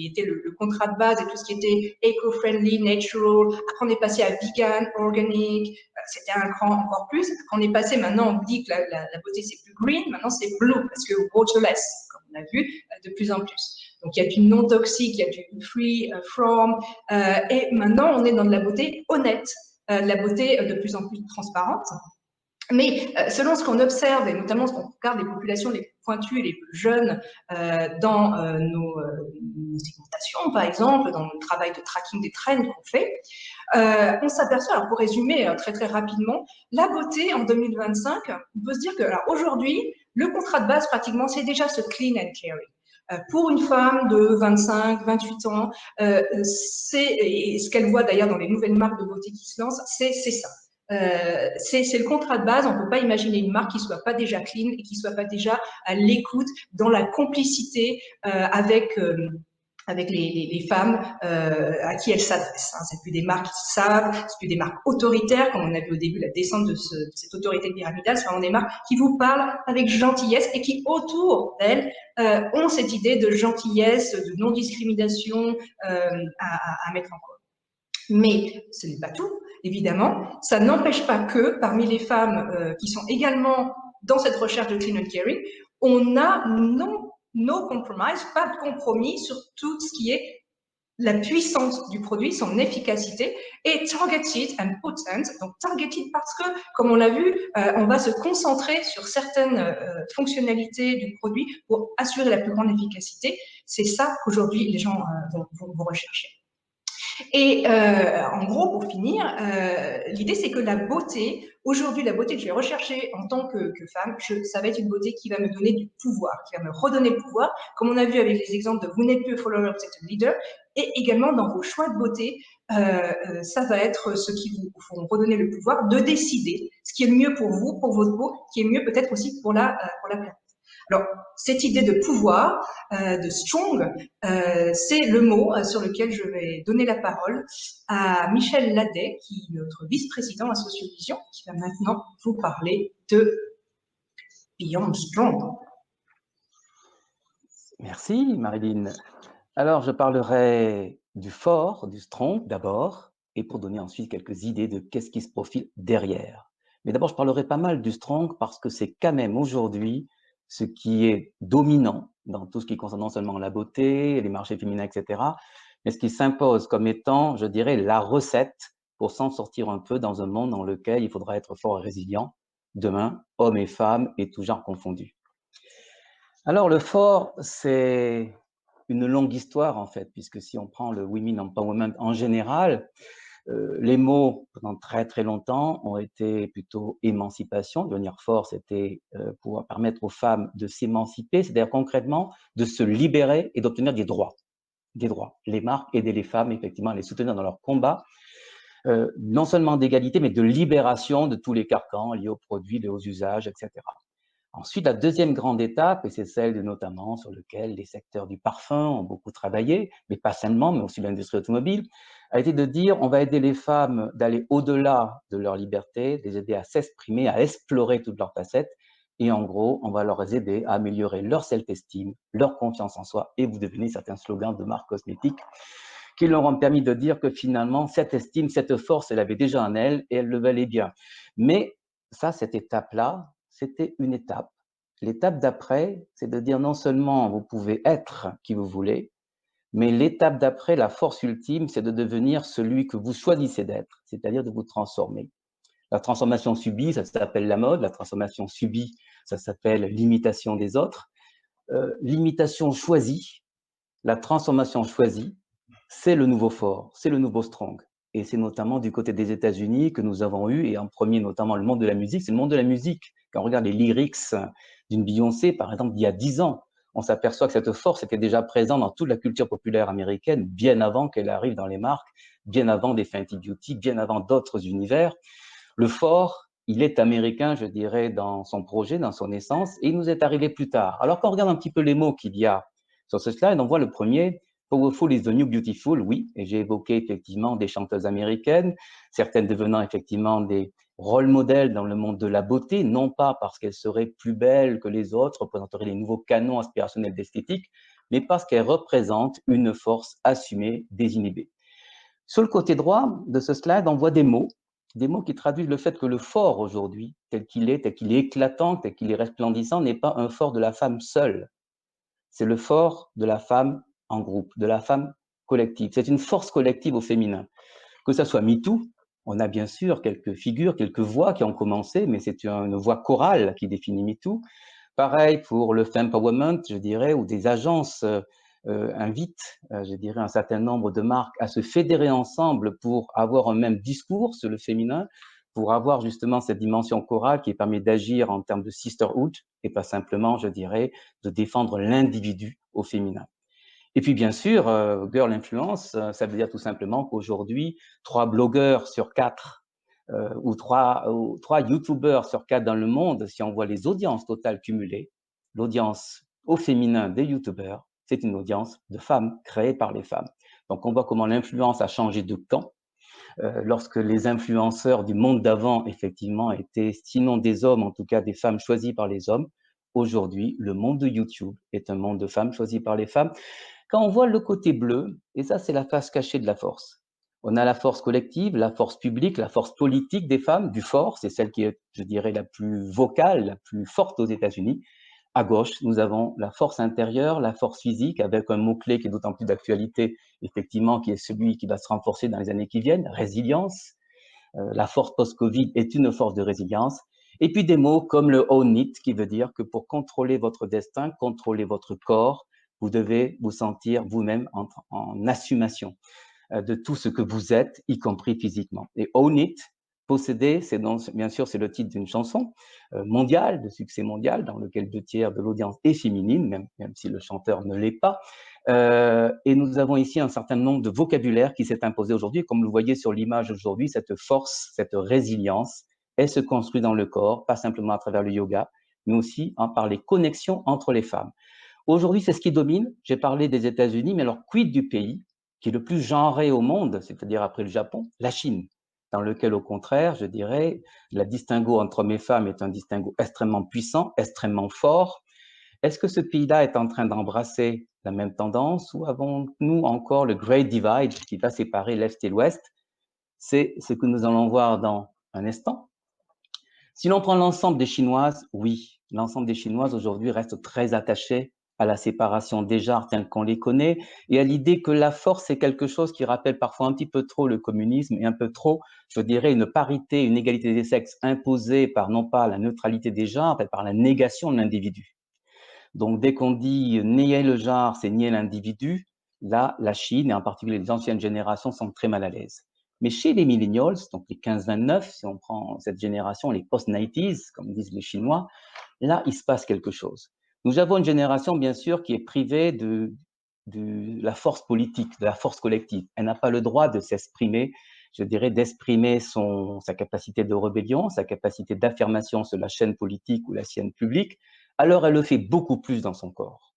était le contrat de base, et tout ce qui était eco-friendly, natural. Après, on est passé à vegan, organic. C'était un cran encore plus. Après, on est passé, maintenant, on dit que la beauté, c'est plus green. Maintenant, c'est blue, parce que waterless, comme on a vu, de plus en plus. Donc, il y a du non toxique, il y a du free from, et maintenant, on est dans de la beauté honnête. La beauté de plus en plus transparente. Mais selon ce qu'on observe, et notamment ce qu'on regarde les populations les plus pointues et les plus jeunes dans nos segmentations, par exemple, dans le travail de tracking des trends qu'on fait, on s'aperçoit, alors pour résumer très très rapidement, la beauté en 2025, on peut se dire que aujourd'hui, le contrat de base pratiquement, c'est déjà ce clean and caring. Pour une femme de 25, 28 ans, et ce qu'elle voit d'ailleurs dans les nouvelles marques de beauté qui se lancent, c'est ça. C'est le contrat de base. On ne peut pas imaginer une marque qui soit pas déjà clean et qui soit pas déjà à l'écoute, dans la complicité avec les femmes à qui elles s'adressent. Hein. C'est plus des marques qui savent, c'est plus des marques autoritaires, comme on a vu au début la descente de cette autorité pyramidale. C'est vraiment des marques qui vous parlent avec gentillesse et qui, autour d'elles, ont cette idée de gentillesse, de non-discrimination à mettre en cause. Mais ce n'est pas tout, évidemment. Ça n'empêche pas que, parmi les femmes qui sont également dans cette recherche de clean and caring, on a no compromise, pas de compromis sur tout ce qui est la puissance du produit, son efficacité, et targeted and potent. Donc targeted parce que, comme on l'a vu, on va se concentrer sur certaines fonctionnalités du produit pour assurer la plus grande efficacité. C'est ça qu'aujourd'hui les gens vont rechercher. Et en gros, pour finir, l'idée c'est que la beauté, aujourd'hui la beauté que je vais rechercher en tant que femme, ça va être une beauté qui va me donner du pouvoir, qui va me redonner le pouvoir, comme on a vu avec les exemples de vous n'êtes plus follower, vous êtes un leader, et également dans vos choix de beauté, ça va être ce qui vous font redonner le pouvoir de décider ce qui est le mieux pour vous, pour votre peau, qui est mieux peut-être aussi pour la planète. Alors, cette idée de pouvoir, de strong, c'est le mot sur lequel je vais donner la parole à Michel Ladet, qui est notre vice-président à Sociovision, qui va maintenant vous parler de Beyond Strong. Merci Marilyn. Alors, je parlerai du fort, du strong d'abord, et pour donner ensuite quelques idées de qu'est-ce qui se profile derrière. Mais d'abord, je parlerai pas mal du strong parce que c'est quand même aujourd'hui ce qui est dominant dans tout ce qui concerne non seulement la beauté, les marchés féminins, etc., mais ce qui s'impose comme étant, je dirais, la recette pour s'en sortir un peu dans un monde dans lequel il faudra être fort et résilient, demain, hommes et femmes et tout genre confondus. Alors, le fort, c'est une longue histoire, en fait, puisque si on prend le Women Empowerment en général, les mots, pendant très très longtemps, ont été plutôt émancipation. Devenir fort, c'était pouvoir permettre aux femmes de s'émanciper, c'est-à-dire concrètement de se libérer et d'obtenir des droits. Des droits. Les marques aidaient les femmes, effectivement, à les soutenir dans leur combat, non seulement d'égalité, mais de libération de tous les carcans liés aux produits, aux usages, etc. Ensuite, la deuxième grande étape, et c'est celle notamment sur laquelle les secteurs du parfum ont beaucoup travaillé, mais pas seulement, mais aussi l'industrie automobile, a été de dire on va aider les femmes d'aller au-delà de leur liberté, les aider à s'exprimer, à explorer toutes leurs facettes, et en gros, on va leur aider à améliorer leur self-esteem, leur confiance en soi, et vous devenez certains slogans de marques cosmétiques qui leur ont permis de dire que finalement, cette estime, cette force, elle avait déjà en elle, et elle le valait bien. Mais ça, cette étape-là, c'était une étape. L'étape d'après, c'est de dire non seulement vous pouvez être qui vous voulez, mais l'étape d'après, la force ultime, c'est de devenir celui que vous choisissez d'être, c'est-à-dire de vous transformer. La transformation subie, ça s'appelle la mode. La transformation subie, ça s'appelle l'imitation des autres. L'imitation choisie, la transformation choisie, c'est le nouveau fort, c'est le nouveau strong. et c'est notamment du côté des États-Unis que nous avons eu, et en premier notamment le monde de la musique, c'est le monde de la musique. Quand on regarde les lyrics d'une Beyoncé, par exemple, d'il y a 10 ans, on s'aperçoit que cette force était déjà présente dans toute la culture populaire américaine, bien avant qu'elle arrive dans les marques, bien avant des Fenty Beauty, bien avant d'autres univers. Le fort, il est américain, je dirais, dans son projet, dans son essence, et il nous est arrivé plus tard. Alors, quand on regarde un petit peu les mots qu'il y a sur ce slide, on voit le premier, Powerful is the new beautiful, oui, et j'ai évoqué effectivement des chanteuses américaines, certaines devenant effectivement des rôles modèles dans le monde de la beauté, non pas parce qu'elles seraient plus belles que les autres, représenteraient les nouveaux canons aspirationnels d'esthétique, mais parce qu'elles représentent une force assumée, désinhibée. Sur le côté droit de ce slide, on voit des mots qui traduisent le fait que le fort aujourd'hui, tel qu'il est éclatant, tel qu'il est resplendissant, n'est pas un fort de la femme seule. C'est le fort de la femme en groupe, de la femme collective. C'est une force collective au féminin. Que ça soit MeToo, on a bien sûr quelques figures, quelques voix qui ont commencé, mais c'est une voix chorale qui définit MeToo. Pareil pour le Fempowerment, je dirais, où des agences invitent, je dirais, un certain nombre de marques à se fédérer ensemble pour avoir un même discours sur le féminin, pour avoir justement cette dimension chorale qui permet d'agir en termes de sisterhood et pas simplement, je dirais, de défendre l'individu au féminin. Et puis bien sûr, girl influence, ça veut dire tout simplement qu'aujourd'hui, 3 blogueurs sur 4 ou 3 youtubeurs sur 4 dans le monde, si on voit les audiences totales cumulées, l'audience au féminin des youtubeurs, c'est une audience de femmes créée par les femmes. Donc on voit comment l'influence a changé de camp. Lorsque les influenceurs du monde d'avant, effectivement, étaient sinon des hommes, en tout cas des femmes choisies par les hommes, aujourd'hui, le monde de YouTube est un monde de femmes choisies par les femmes. Quand on voit le côté bleu, et ça c'est la face cachée de la force, on a la force collective, la force publique, la force politique des femmes, du fort, c'est celle qui est, je dirais, la plus vocale, la plus forte aux États-Unis. À gauche, nous avons la force intérieure, la force physique, avec un mot-clé qui est d'autant plus d'actualité, effectivement, qui est celui qui va se renforcer dans les années qui viennent, résilience. La force post-Covid est une force de résilience. Et puis des mots comme le own it, qui veut dire que pour contrôler votre destin, contrôler votre corps, vous devez vous sentir vous-même en assumation de tout ce que vous êtes, y compris physiquement. Et own it, posséder, c'est bien sûr c'est le titre d'une chanson mondiale, de succès mondial, dans lequel 2/3 de l'audience est féminine, même si le chanteur ne l'est pas. Et nous avons ici un certain nombre de vocabulaire qui s'est imposé aujourd'hui. Comme vous le voyez sur l'image aujourd'hui, cette force, cette résilience, elle se construit dans le corps, pas simplement à travers le yoga, mais aussi par les connexions entre les femmes. Aujourd'hui, c'est ce qui domine. J'ai parlé des États-Unis, mais alors quid du pays qui est le plus genré au monde, c'est-à-dire après le Japon, la Chine, dans lequel, au contraire, je dirais, la distinguo entre hommes et femmes est un distinguo extrêmement puissant, extrêmement fort. Est-ce que ce pays-là est en train d'embrasser la même tendance ou avons-nous encore le Great Divide qui va séparer l'Est et l'Ouest? C'est ce que nous allons voir dans un instant. Si l'on prend l'ensemble des Chinoises, oui, l'ensemble des Chinoises aujourd'hui reste très attaché à la séparation des genres tels qu'on les connaît et à l'idée que la force est quelque chose qui rappelle parfois un petit peu trop le communisme et un peu trop, je dirais, une parité, une égalité des sexes imposée par non pas la neutralité des genres, mais par la négation de l'individu. Donc, dès qu'on dit nier le genre, c'est nier l'individu, là, la Chine, et en particulier les anciennes générations, sont très mal à l'aise. Mais chez les millennials, donc les 15-29, si on prend cette génération, les post-90s, comme disent les Chinois, là, il se passe quelque chose. Nous avons une génération, bien sûr, qui est privée de la force politique, de la force collective. Elle n'a pas le droit de s'exprimer, je dirais, d'exprimer sa capacité de rébellion, sa capacité d'affirmation sur la chaîne politique ou la chaîne publique. Alors, elle le fait beaucoup plus dans son corps.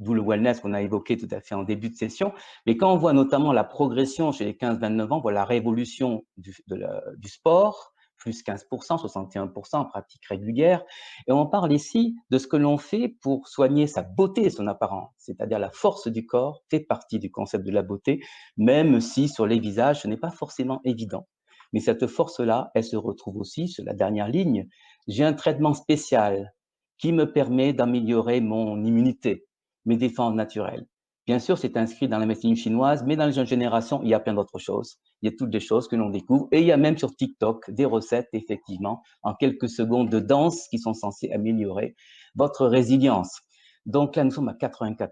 D'où le wellness qu'on a évoqué tout à fait en début de session. Mais quand on voit notamment la progression chez les 15-29 ans, voilà la révolution du sport, plus 15%, 61% en pratique régulière. Et on parle ici de ce que l'on fait pour soigner sa beauté et son apparence, c'est-à-dire la force du corps fait partie du concept de la beauté, même si sur les visages, ce n'est pas forcément évident. Mais cette force-là, elle se retrouve aussi sur la dernière ligne. J'ai un traitement spécial qui me permet d'améliorer mon immunité, mes défenses naturelles. Bien sûr, c'est inscrit dans la médecine chinoise, mais dans les jeunes générations, il y a plein d'autres choses. Il y a toutes des choses que l'on découvre. Et il y a même sur TikTok des recettes, effectivement, en quelques secondes de danse qui sont censées améliorer votre résilience. Donc là, nous sommes à 84%.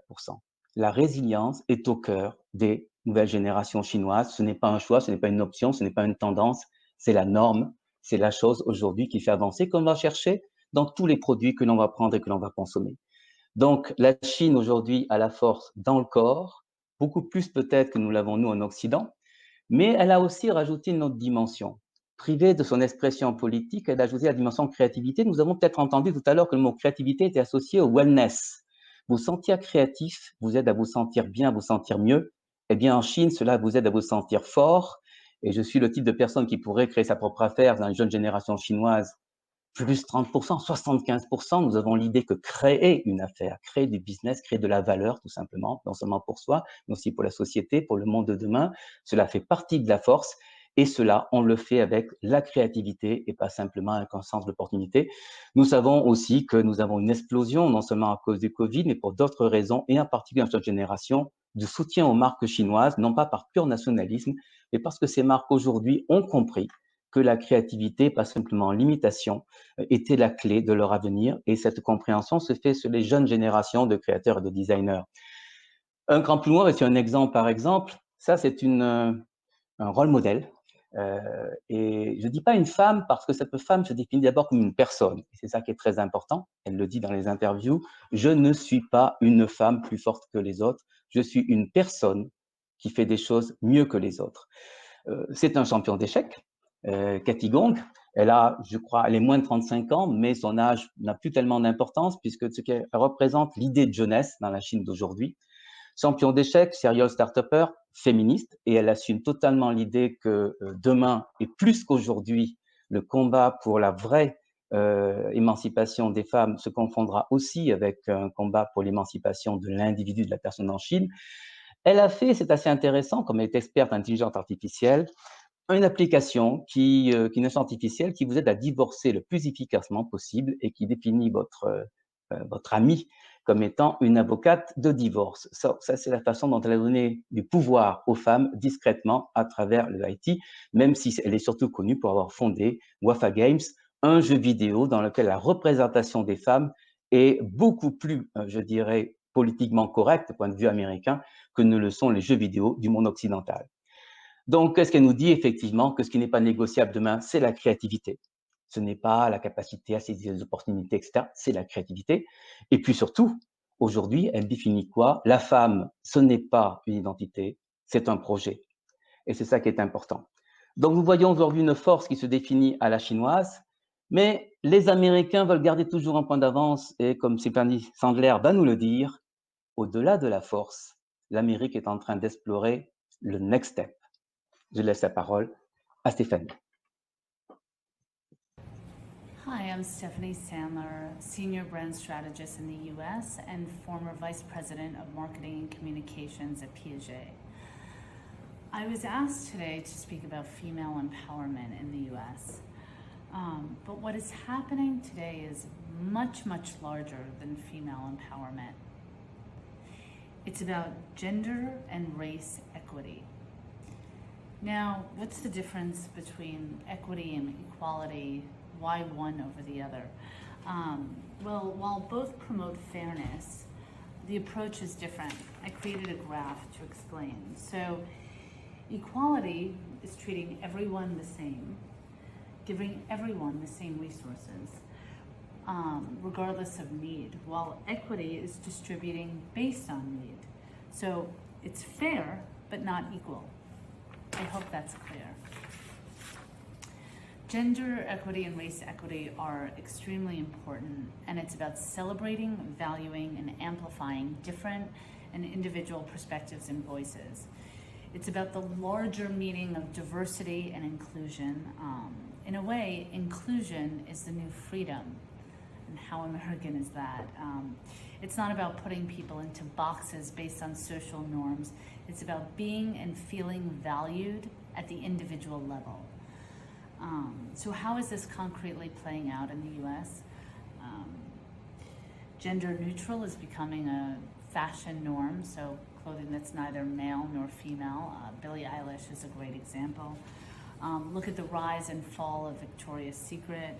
La résilience est au cœur des nouvelle génération chinoise. Ce n'est pas un choix, ce n'est pas une option, ce n'est pas une tendance, c'est la norme, c'est la chose aujourd'hui qui fait avancer, qu'on va chercher dans tous les produits que l'on va prendre et que l'on va consommer. Donc, la Chine aujourd'hui a la force dans le corps, beaucoup plus peut-être que nous l'avons nous en Occident, mais elle a aussi rajouté une autre dimension. Privée de son expression politique, elle a ajouté la dimension créativité. Nous avons peut-être entendu tout à l'heure que le mot créativité était associé au wellness. Vous sentir créatif vous aide à vous sentir bien, à vous sentir mieux. Eh bien, en Chine, cela vous aide à vous sentir fort. Et je suis le type de personne qui pourrait créer sa propre affaire dans une jeune génération chinoise plus 30%, 75%, nous avons l'idée que créer une affaire, créer du business, créer de la valeur, tout simplement, non seulement pour soi, mais aussi pour la société, pour le monde de demain, cela fait partie de la force. Et cela, on le fait avec la créativité et pas simplement avec un sens d'opportunité. Nous savons aussi que nous avons une explosion, non seulement à cause du Covid, mais pour d'autres raisons, et en particulier dans cette génération, de soutien aux marques chinoises, non pas par pur nationalisme, mais parce que ces marques aujourd'hui ont compris que la créativité, pas simplement l'imitation, était la clé de leur avenir. Et cette compréhension se fait sur les jeunes générations de créateurs et de designers. Un grand plus loin, c'est un exemple par exemple. Ça, c'est un rôle modèle. Et je ne dis pas une femme parce que cette femme se définit d'abord comme une personne. C'est ça qui est très important. Elle le dit dans les interviews. Je ne suis pas une femme plus forte que les autres. Je suis une personne qui fait des choses mieux que les autres. C'est un champion d'échecs, Cathy Gong. Elle a, je crois, elle est moins de 35 ans, mais son âge n'a plus tellement d'importance puisque ce qu'elle représente l'idée de jeunesse dans la Chine d'aujourd'hui. Champion d'échecs, serial start-upper, féministe, et elle assume totalement l'idée que demain, et plus qu'aujourd'hui, le combat pour la vraie émancipation des femmes se confondra aussi avec un combat pour l'émancipation de l'individu, de la personne en Chine. Elle a fait, c'est assez intéressant, comme elle est experte en intelligence artificielle, une application qui est une intelligence artificielle qui vous aide à divorcer le plus efficacement possible et qui définit votre amie comme étant une avocate de divorce. Ça c'est la façon dont elle a donné du pouvoir aux femmes discrètement à travers le IT, même si elle est surtout connue pour avoir fondé Wafa Games, un jeu vidéo dans lequel la représentation des femmes est beaucoup plus, je dirais, politiquement correcte, du point de vue américain, que ne le sont les jeux vidéo du monde occidental. Donc, qu'est-ce qu'elle nous dit? Effectivement, que ce qui n'est pas négociable demain, c'est la créativité. Ce n'est pas la capacité à saisir les opportunités, etc. C'est la créativité. Et puis surtout, aujourd'hui, elle définit quoi? La femme, ce n'est pas une identité, c'est un projet. Et c'est ça qui est important. Donc, nous voyons aujourd'hui une force qui se définit à la chinoise, mais les Américains veulent garder toujours un point d'avance. Et comme Stéphanie Sandler va nous le dire, au-delà de la force, l'Amérique est en train d'explorer le next step. Je laisse la parole à Stéphanie. Hi, I'm Stephanie Sandler, Senior Brand Strategist in the US and former Vice President of Marketing and Communications at Piaget. I was asked today to speak about female empowerment in the US. But what is happening today is much, much larger than female empowerment. It's about gender and race equity. Now, what's the difference between equity and equality? Why one over the other? Well, while both promote fairness, the approach is different. I created a graph to explain. So, equality is treating everyone the same, giving everyone the same resources, regardless of need, while equity is distributing based on need. So, it's fair, but not equal. I hope that's clear. Gender equity and race equity are extremely important, and it's about celebrating, valuing, and amplifying different and individual perspectives and voices. It's about the larger meaning of diversity and inclusion. In a way, inclusion is the new freedom. And how American is that? It's not about putting people into boxes based on social norms. It's about being and feeling valued at the individual level. So how is this concretely playing out in the US? Gender neutral is becoming a fashion norm, so clothing that's neither male nor female. Billie Eilish is a great example. Look at the rise and fall of Victoria's Secret.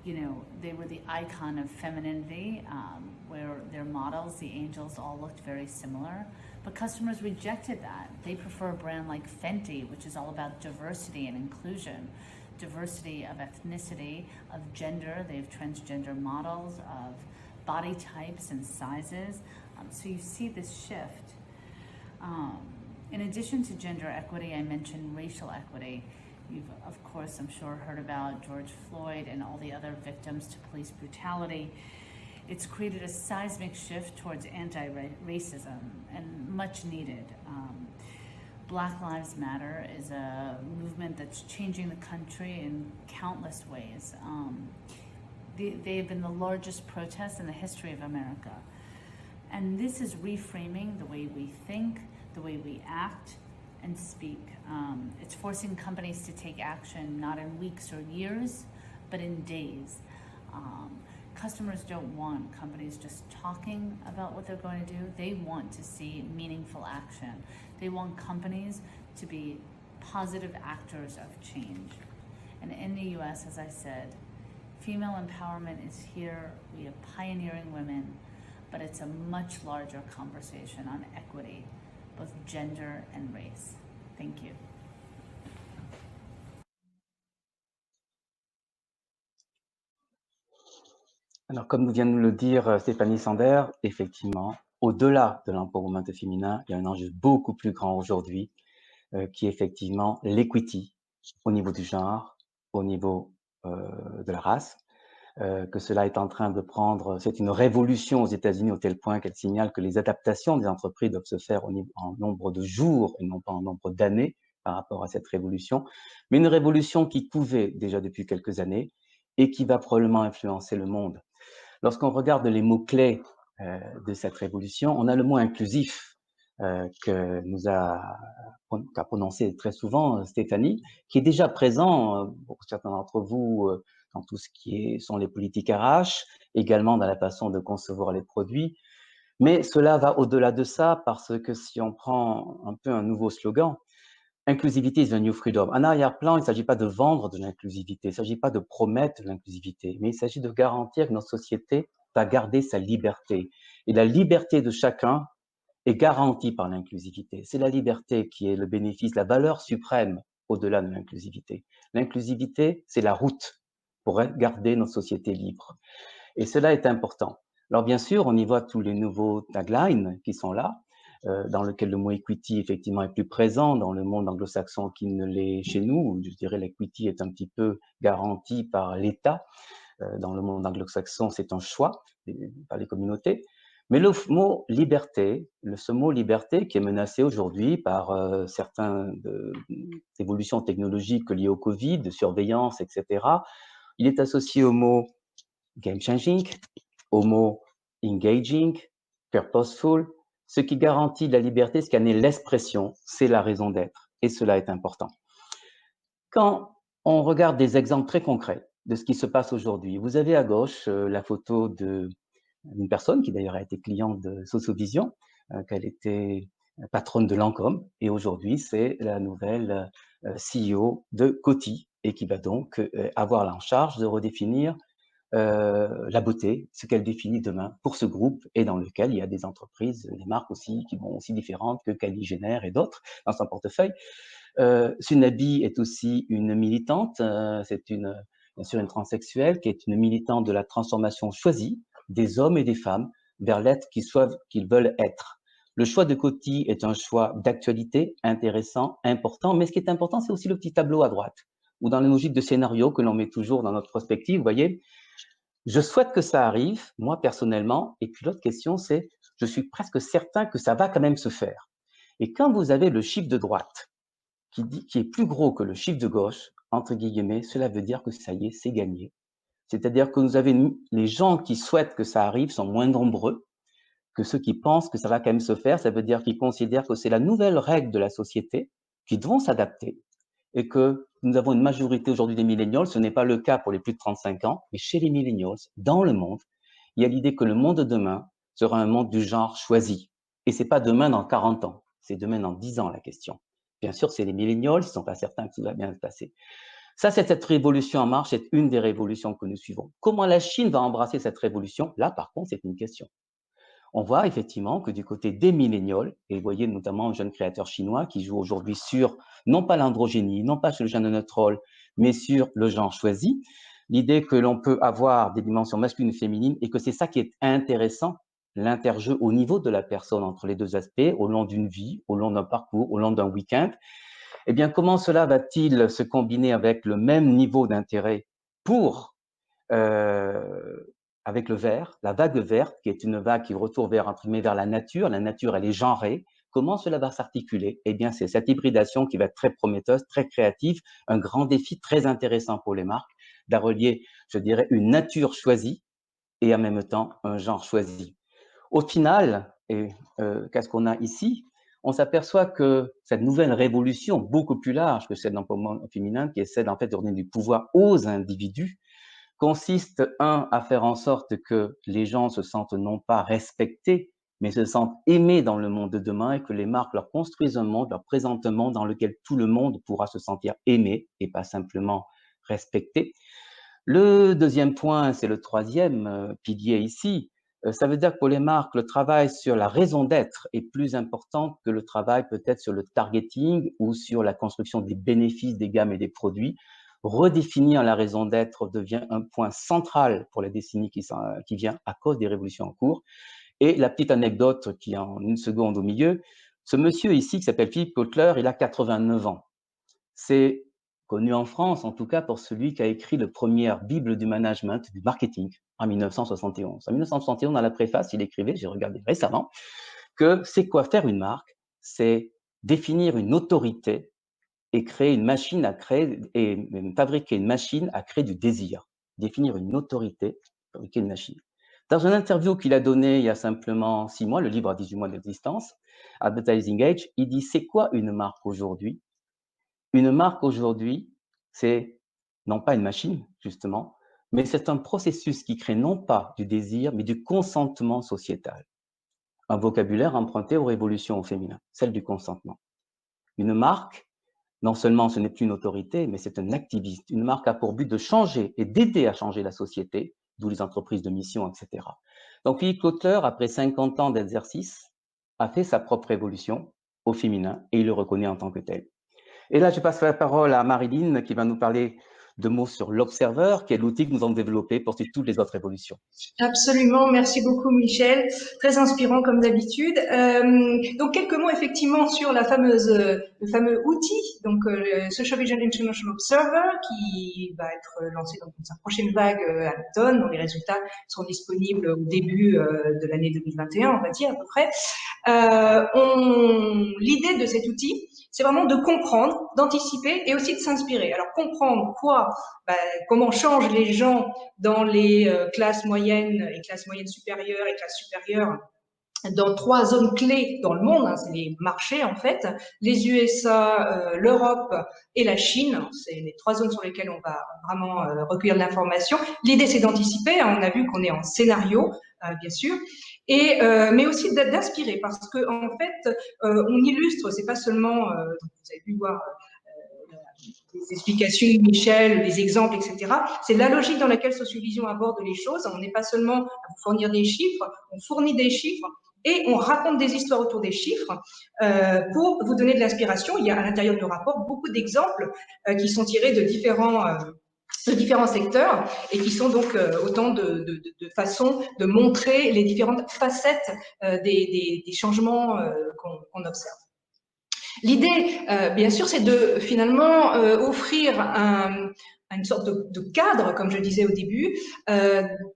You know, they were the icon of femininity, where their models, the angels, all looked very similar. But customers rejected that. They prefer a brand like Fenty, which is all about diversity and inclusion. Diversity of ethnicity, of gender. They have transgender models, of body types and sizes. So you see this shift. In addition to gender equity, I mentioned racial equity. You've, of course, I'm sure, heard about George Floyd and all the other victims to police brutality. It's created a seismic shift towards anti-racism, and much needed. Black Lives Matter is a movement that's changing the country in countless ways. They have been the largest protests in the history of America. And this is reframing the way we think, the way we act and speak. It's forcing companies to take action not in weeks or years, but in days. Customers don't want companies just talking about what they're going to do. They want to see meaningful action. They want companies to be positive actors of change. And in the US, as I said, female empowerment is here. We have pioneering women, but it's a much larger conversation on equity, both gender and race. Thank you. Alors, comme vient de nous le dire Stéphanie Sander, effectivement, au-delà de l'empowerment féminin, il y a un enjeu beaucoup plus grand aujourd'hui, qui est effectivement l'equity au niveau du genre, au niveau de la race, que cela est en train de prendre, c'est une révolution aux États-Unis au tel point qu'elle signale que les adaptations des entreprises doivent se faire en nombre de jours et non pas en nombre d'années par rapport à cette révolution, mais une révolution qui couvait déjà depuis quelques années et qui va probablement influencer le monde. Lorsqu'on regarde les mots-clés de cette révolution, on a le mot inclusif qu'a prononcé très souvent Stéphanie, qui est déjà présent pour certains d'entre vous dans tout ce qui sont les politiques RH, également dans la façon de concevoir les produits. Mais cela va au-delà de ça parce que si on prend un peu un nouveau slogan, inclusivity is the new freedom. En arrière-plan, il ne s'agit pas de vendre de l'inclusivité, il ne s'agit pas de promettre de l'inclusivité, mais il s'agit de garantir que notre société va garder sa liberté. Et la liberté de chacun est garantie par l'inclusivité. C'est la liberté qui est le bénéfice, la valeur suprême au-delà de l'inclusivité. L'inclusivité, c'est la route pour garder notre société libre. Et cela est important. Alors bien sûr, on y voit tous les nouveaux taglines qui sont là, dans lequel le mot equity, effectivement, est plus présent dans le monde anglo-saxon qu'il ne l'est chez nous. Je dirais l'equity est un petit peu garanti par l'État. Dans le monde anglo-saxon, c'est un choix par les communautés. Mais le mot liberté, ce mot liberté qui est menacé aujourd'hui par certaines évolutions technologiques liées au Covid, de surveillance, etc., il est associé au mot game changing, au mot engaging, purposeful. Ce qui garantit la liberté, ce qui en est l'expression, c'est la raison d'être. Et cela est important. Quand on regarde des exemples très concrets de ce qui se passe aujourd'hui, vous avez à gauche la photo d'une personne qui d'ailleurs a été cliente de Sosovision, qu'elle était patronne de Lancôme, et aujourd'hui c'est la nouvelle CEO de Coty, et qui va donc avoir en charge de redéfinir la beauté, ce qu'elle définit demain pour ce groupe et dans lequel il y a des entreprises, des marques aussi qui vont aussi différentes que Kylie Jenner et d'autres dans son portefeuille. Sunabi est aussi une militante, c'est bien sûr une transsexuelle qui est une militante de la transformation choisie des hommes et des femmes vers l'être qu'ils veulent être. Le choix de Coty est un choix d'actualité intéressant, important, mais ce qui est important, c'est aussi le petit tableau à droite, ou dans la logique de scénario que l'on met toujours dans notre prospective, vous voyez. Je souhaite que ça arrive, moi personnellement, et puis l'autre question, c'est je suis presque certain que ça va quand même se faire. Et quand vous avez le chiffre de droite qui est plus gros que le chiffre de gauche, entre guillemets, cela veut dire que ça y est, c'est gagné. C'est-à-dire que vous avez les gens qui souhaitent que ça arrive sont moins nombreux que ceux qui pensent que ça va quand même se faire. Ça veut dire qu'ils considèrent que c'est la nouvelle règle de la société, qu'ils devront s'adapter, et que nous avons une majorité aujourd'hui des millennials. Ce n'est pas le cas pour les plus de 35 ans, mais chez les millennials, dans le monde, il y a l'idée que le monde de demain sera un monde du genre choisi. Et c'est pas demain dans 40 ans, c'est demain dans 10 ans la question. Bien sûr, c'est les millennials, ils ne sont pas certains que tout va bien se passer. Ça, c'est cette révolution en marche, c'est une des révolutions que nous suivons. Comment la Chine va embrasser cette révolution? Là, par contre, c'est une question. On voit effectivement que du côté des millénials, et vous voyez notamment un jeune créateur chinois qui joue aujourd'hui sur, non pas l'androgénie, non pas sur le gender neutral, mais sur le genre choisi, l'idée que l'on peut avoir des dimensions masculines et féminines et que c'est ça qui est intéressant, l'interjeu au niveau de la personne entre les deux aspects, au long d'une vie, au long d'un parcours, au long d'un week-end. Eh bien, comment cela va-t-il se combiner avec le même niveau d'intérêt pour avec le vert, la vague verte, qui est une vague qui retourne vers, entre guillemets, vers la nature. La nature, elle est genrée. Comment cela va s'articuler? Eh bien, c'est cette hybridation qui va être très prometteuse, très créative, un grand défi très intéressant pour les marques, de relier, je dirais, une nature choisie et en même temps un genre choisi. Au final, qu'est-ce qu'on a ici? On s'aperçoit que cette nouvelle révolution, beaucoup plus large que celle de l'empowerment féminin, qui est celle en fait de donner du pouvoir aux individus, consiste, à faire en sorte que les gens se sentent non pas respectés, mais se sentent aimés dans le monde de demain et que les marques leur construisent un monde, leur présentent un monde dans lequel tout le monde pourra se sentir aimé et pas simplement respecté. Le deuxième point, c'est le troisième pilier ici. Ça veut dire que pour les marques, le travail sur la raison d'être est plus important que le travail peut-être sur le targeting ou sur la construction des bénéfices des gammes et des produits. Redéfinir la raison d'être devient un point central pour la décennie qui vient à cause des révolutions en cours. Et la petite anecdote qui est en une seconde au milieu, ce monsieur ici qui s'appelle Philippe Kotler, il a 89 ans. C'est connu en France, en tout cas pour celui qui a écrit la première Bible du management, du marketing, en 1971. En 1971, dans la préface, il écrivait, j'ai regardé récemment, que c'est quoi faire une marque? C'est définir une autorité et créer une machine à créer, et fabriquer une machine à créer du désir. Définir une autorité, fabriquer une machine. Dans une interview qu'il a donnée il y a simplement 6 mois, le livre a 18 mois d'existence, Advertising Age, il dit, c'est quoi une marque aujourd'hui? Une marque aujourd'hui, c'est non pas une machine, justement, mais c'est un processus qui crée non pas du désir, mais du consentement sociétal. Un vocabulaire emprunté aux révolutions au féminin, celle du consentement. Une marque, non seulement ce n'est plus une autorité, mais c'est un activiste. Une marque a pour but de changer et d'aider à changer la société, d'où les entreprises de mission, etc. Donc Philippe Kotler, après 50 ans d'exercice, a fait sa propre révolution au féminin et il le reconnaît en tant que tel. Et là, je passe la parole à Marilyn qui va nous parler de mots sur l'observeur, qui est l'outil que nous avons développé pour suivre toutes les autres évolutions. Absolument, merci beaucoup Michel, très inspirant comme d'habitude. Donc quelques mots effectivement sur le fameux outil, donc le Social Vision International Observer, qui va être lancé dans sa prochaine vague à l'automne, dont les résultats seront disponibles au début de l'année 2021, on va dire à peu près. L'idée de cet outil, c'est vraiment de comprendre, d'anticiper et aussi de s'inspirer. Alors comprendre quoi? Comment changent les gens dans les classes moyennes et classes moyennes supérieures et classes supérieures dans 3 zones clés dans le monde, hein, c'est les marchés en fait, les USA, l'Europe et la Chine, c'est les 3 zones sur lesquelles on va vraiment recueillir de l'information. L'idée c'est d'anticiper, hein, on a vu qu'on est en scénario, bien sûr, et mais aussi d'inspirer parce que en fait, on illustre, c'est pas seulement, vous avez pu voir des explications de Michel, des exemples, etc. C'est la logique dans laquelle Sociovision aborde les choses. On n'est pas seulement à vous fournir des chiffres, on fournit des chiffres et on raconte des histoires autour des chiffres pour vous donner de l'inspiration. Il y a à l'intérieur du rapport beaucoup d'exemples qui sont tirés de différents secteurs et qui sont donc autant de façons de montrer les différentes facettes des changements qu'on observe. L'idée, bien sûr, c'est de finalement offrir une sorte de cadre, comme je disais au début,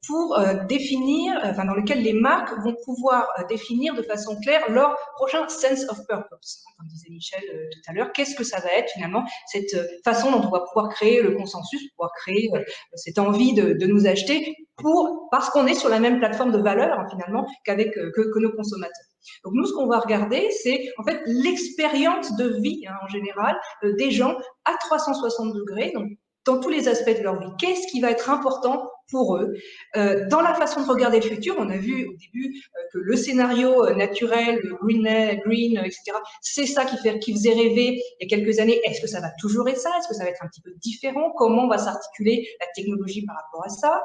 pour définir, enfin dans lequel les marques vont pouvoir définir de façon claire leur prochain sense of purpose. Comme disait Michel tout à l'heure, qu'est-ce que ça va être finalement cette façon dont on va pouvoir créer le consensus, pouvoir créer cette envie de nous acheter parce qu'on est sur la même plateforme de valeur finalement que nos consommateurs. Donc nous, ce qu'on va regarder, c'est en fait l'expérience de vie en général des gens à 360 degrés, donc dans tous les aspects de leur vie. Qu'est-ce qui va être important pour eux. Dans la façon de regarder le futur, on a vu au début que le scénario naturel, le green, etc., c'est ça qui faisait rêver il y a quelques années. Est-ce que ça va toujours être ça? Est-ce que ça va être un petit peu différent? Comment va s'articuler la technologie par rapport à ça?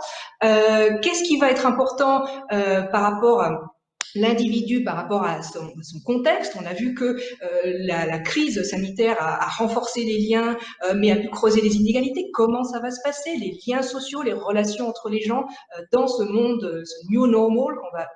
Qu'est-ce qui va être important par rapport à l'individu par rapport à son contexte? On a vu que la crise sanitaire a renforcé les liens, mais a pu creuser les inégalités. Comment ça va se passer? Les liens sociaux, les relations entre les gens dans ce monde, ce new normal qu'on va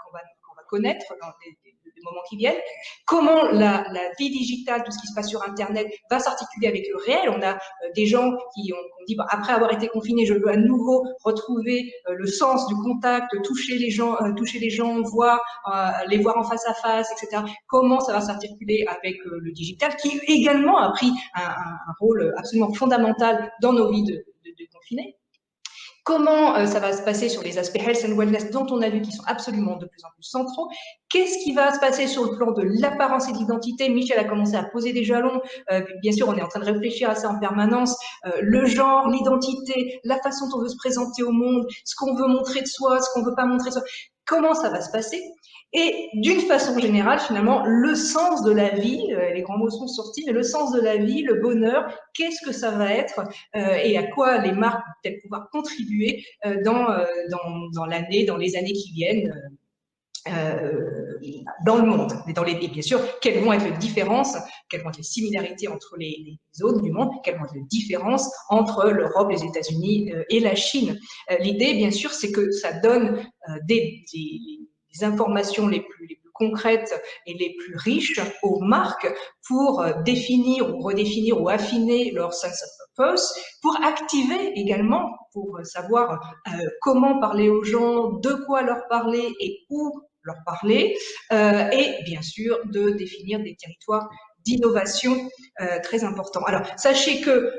connaître dans les moments qui viennent. Comment la vie digitale, tout ce qui se passe sur Internet, va s'articuler avec le réel. On a des gens qui ont dit, après avoir été confinés, je veux à nouveau retrouver le sens du contact, toucher les gens, voir, les voir en face à face, etc. Comment ça va s'articuler avec le digital, qui également a pris un rôle absolument fondamental dans nos vies de confinés. Comment ça va se passer sur les aspects health and wellness dont on a vu qu'ils sont absolument de plus en plus centraux? Qu'est-ce qui va se passer sur le plan de l'apparence et de l'identité? Michel a commencé à poser des jalons. Bien sûr, on est en train de réfléchir à ça en permanence. Le genre, l'identité, la façon dont on veut se présenter au monde, ce qu'on veut montrer de soi, ce qu'on veut pas montrer de soi. Comment ça va se passer? Et d'une façon générale, finalement, le sens de la vie, les grands mots sont sortis, mais le sens de la vie, le bonheur, qu'est-ce que ça va être et à quoi les marques vont peut-être pouvoir contribuer dans l'année, dans les années qui viennent dans le monde. Et bien sûr, quelles vont être les différences, quelles vont être les similarités entre les zones du monde, quelles vont être les différences entre l'Europe, les États-Unis et la Chine. L'idée, bien sûr, c'est que ça donne des informations les plus concrètes et les plus riches aux marques pour définir ou redéfinir ou affiner leur sense of purpose, pour activer également, pour savoir comment parler aux gens, de quoi leur parler et où leur parler, et bien sûr de définir des territoires d'innovation très importants. Alors, sachez que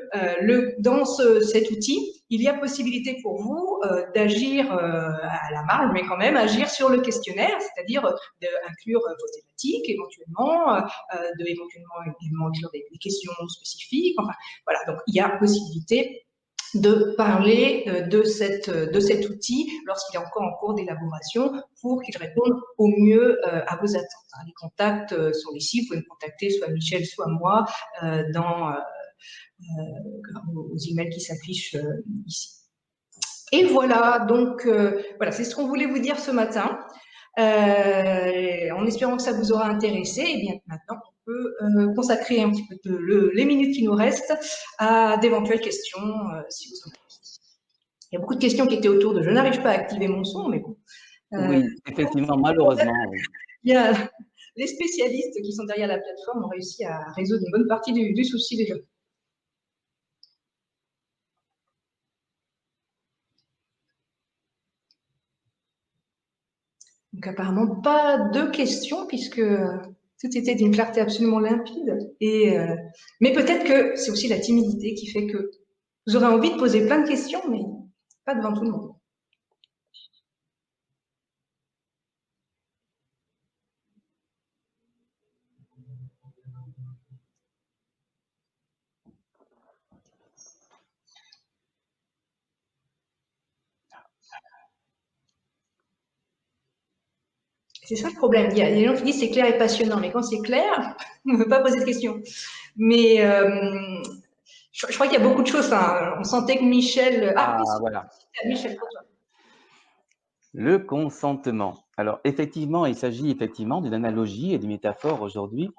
dans cet outil, il y a possibilité pour vous d'agir à la marge, mais quand même agir sur le questionnaire, c'est-à-dire d'inclure vos thématiques éventuellement, éventuellement inclure des questions spécifiques. Enfin, voilà, donc il y a possibilité de parler de cet outil lorsqu'il est encore en cours d'élaboration pour qu'il réponde au mieux à vos attentes. Les contacts sont ici, vous pouvez me contacter soit Michel, soit moi aux emails qui s'affichent ici. Et voilà, donc voilà, c'est ce qu'on voulait vous dire ce matin. En espérant que ça vous aura intéressé, et bien maintenant on peut consacrer un petit peu les minutes qui nous restent à d'éventuelles questions si vous en avez. Il y a beaucoup de questions qui étaient autour de je n'arrive pas à activer mon son, mais bon. Oui, effectivement, malheureusement. Oui. Il y a les spécialistes qui sont derrière la plateforme ont réussi à résoudre une bonne partie du souci déjà. Donc apparemment pas de questions puisque tout était d'une clarté absolument limpide. Mais peut-être que c'est aussi la timidité qui fait que vous aurez envie de poser plein de questions, mais pas devant tout le monde. C'est ça le problème. Il y a des gens qui disent c'est clair et passionnant, mais quand c'est clair, on ne veut pas poser de questions. Mais je crois qu'il y a beaucoup de choses. Hein. On sentait que Michel. Voilà. Michel, pour toi. Le consentement. Alors, effectivement, il s'agit effectivement d'une analogie et d'une métaphore aujourd'hui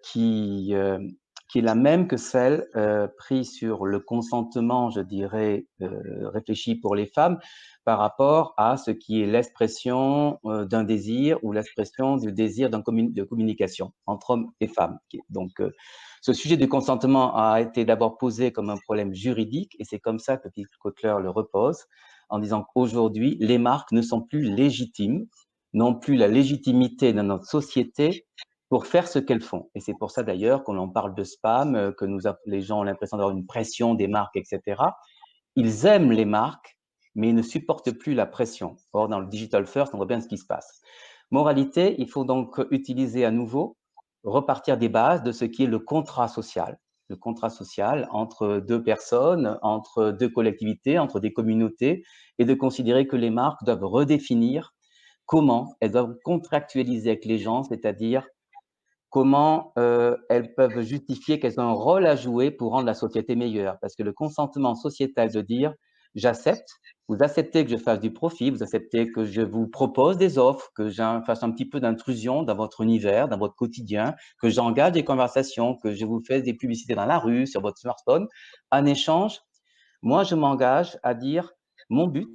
qui est la même que celle prise sur le consentement, je dirais, réfléchi pour les femmes par rapport à ce qui est l'expression d'un désir ou l'expression du désir de communication entre hommes et femmes. Donc, ce sujet du consentement a été d'abord posé comme un problème juridique et c'est comme ça que Philippe Kotler le repose en disant qu'aujourd'hui, les marques ne sont plus légitimes, n'ont plus la légitimité dans notre société pour faire ce qu'elles font. Et c'est pour ça d'ailleurs qu'on en parle de spam, que les gens ont l'impression d'avoir une pression des marques, etc. Ils aiment les marques, mais ils ne supportent plus la pression. Or, dans le Digital First, on voit bien ce qui se passe. Moralité, il faut donc utiliser à nouveau, repartir des bases de ce qui est le contrat social. le contrat social entre deux personnes, entre deux collectivités, entre des communautés, et de considérer que les marques doivent redéfinir comment elles doivent contractualiser avec les gens, c'est-à-dire comment elles peuvent justifier qu'elles ont un rôle à jouer pour rendre la société meilleure. Parce que le consentement sociétal de dire « j'accepte », vous acceptez que je fasse du profit, vous acceptez que je vous propose des offres, que je fasse un petit peu d'intrusion dans votre univers, dans votre quotidien, que j'engage des conversations, que je vous fasse des publicités dans la rue, sur votre smartphone. En échange, moi, je m'engage à dire mon but,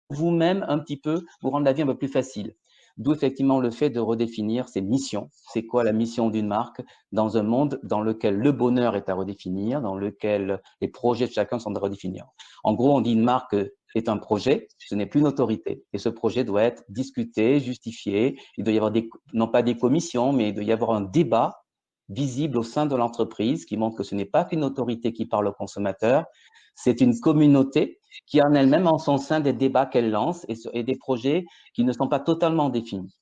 vous-même un petit peu, vous rendre la vie un peu plus facile. D'où effectivement le fait de redéfinir ses missions. C'est quoi la mission d'une marque dans un monde dans lequel le bonheur est à redéfinir, dans lequel les projets de chacun sont à redéfinir. En gros, on dit une marque est un projet, ce n'est plus une autorité. Et ce projet doit être discuté, justifié. Il doit y avoir non pas des commissions, mais il doit y avoir un débat visible au sein de l'entreprise qui montre que ce n'est pas qu'une autorité qui parle au consommateur, c'est une communauté qui a en elle-même en son sein des débats qu'elle lance et des projets qui ne sont pas totalement définis.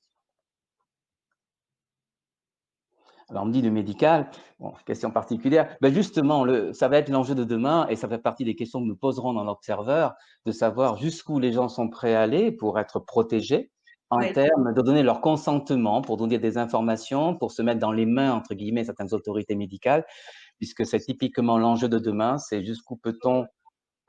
Alors, on me dit le médical, bon, question particulière, ben justement, ça va être l'enjeu de demain et ça fait partie des questions que nous poserons dans notre serveur, de savoir jusqu'où les gens sont prêts à aller pour être protégés en termes de donner leur consentement, pour donner des informations, pour se mettre dans les mains, entre guillemets, certaines autorités médicales, puisque c'est typiquement l'enjeu de demain, c'est jusqu'où peut-on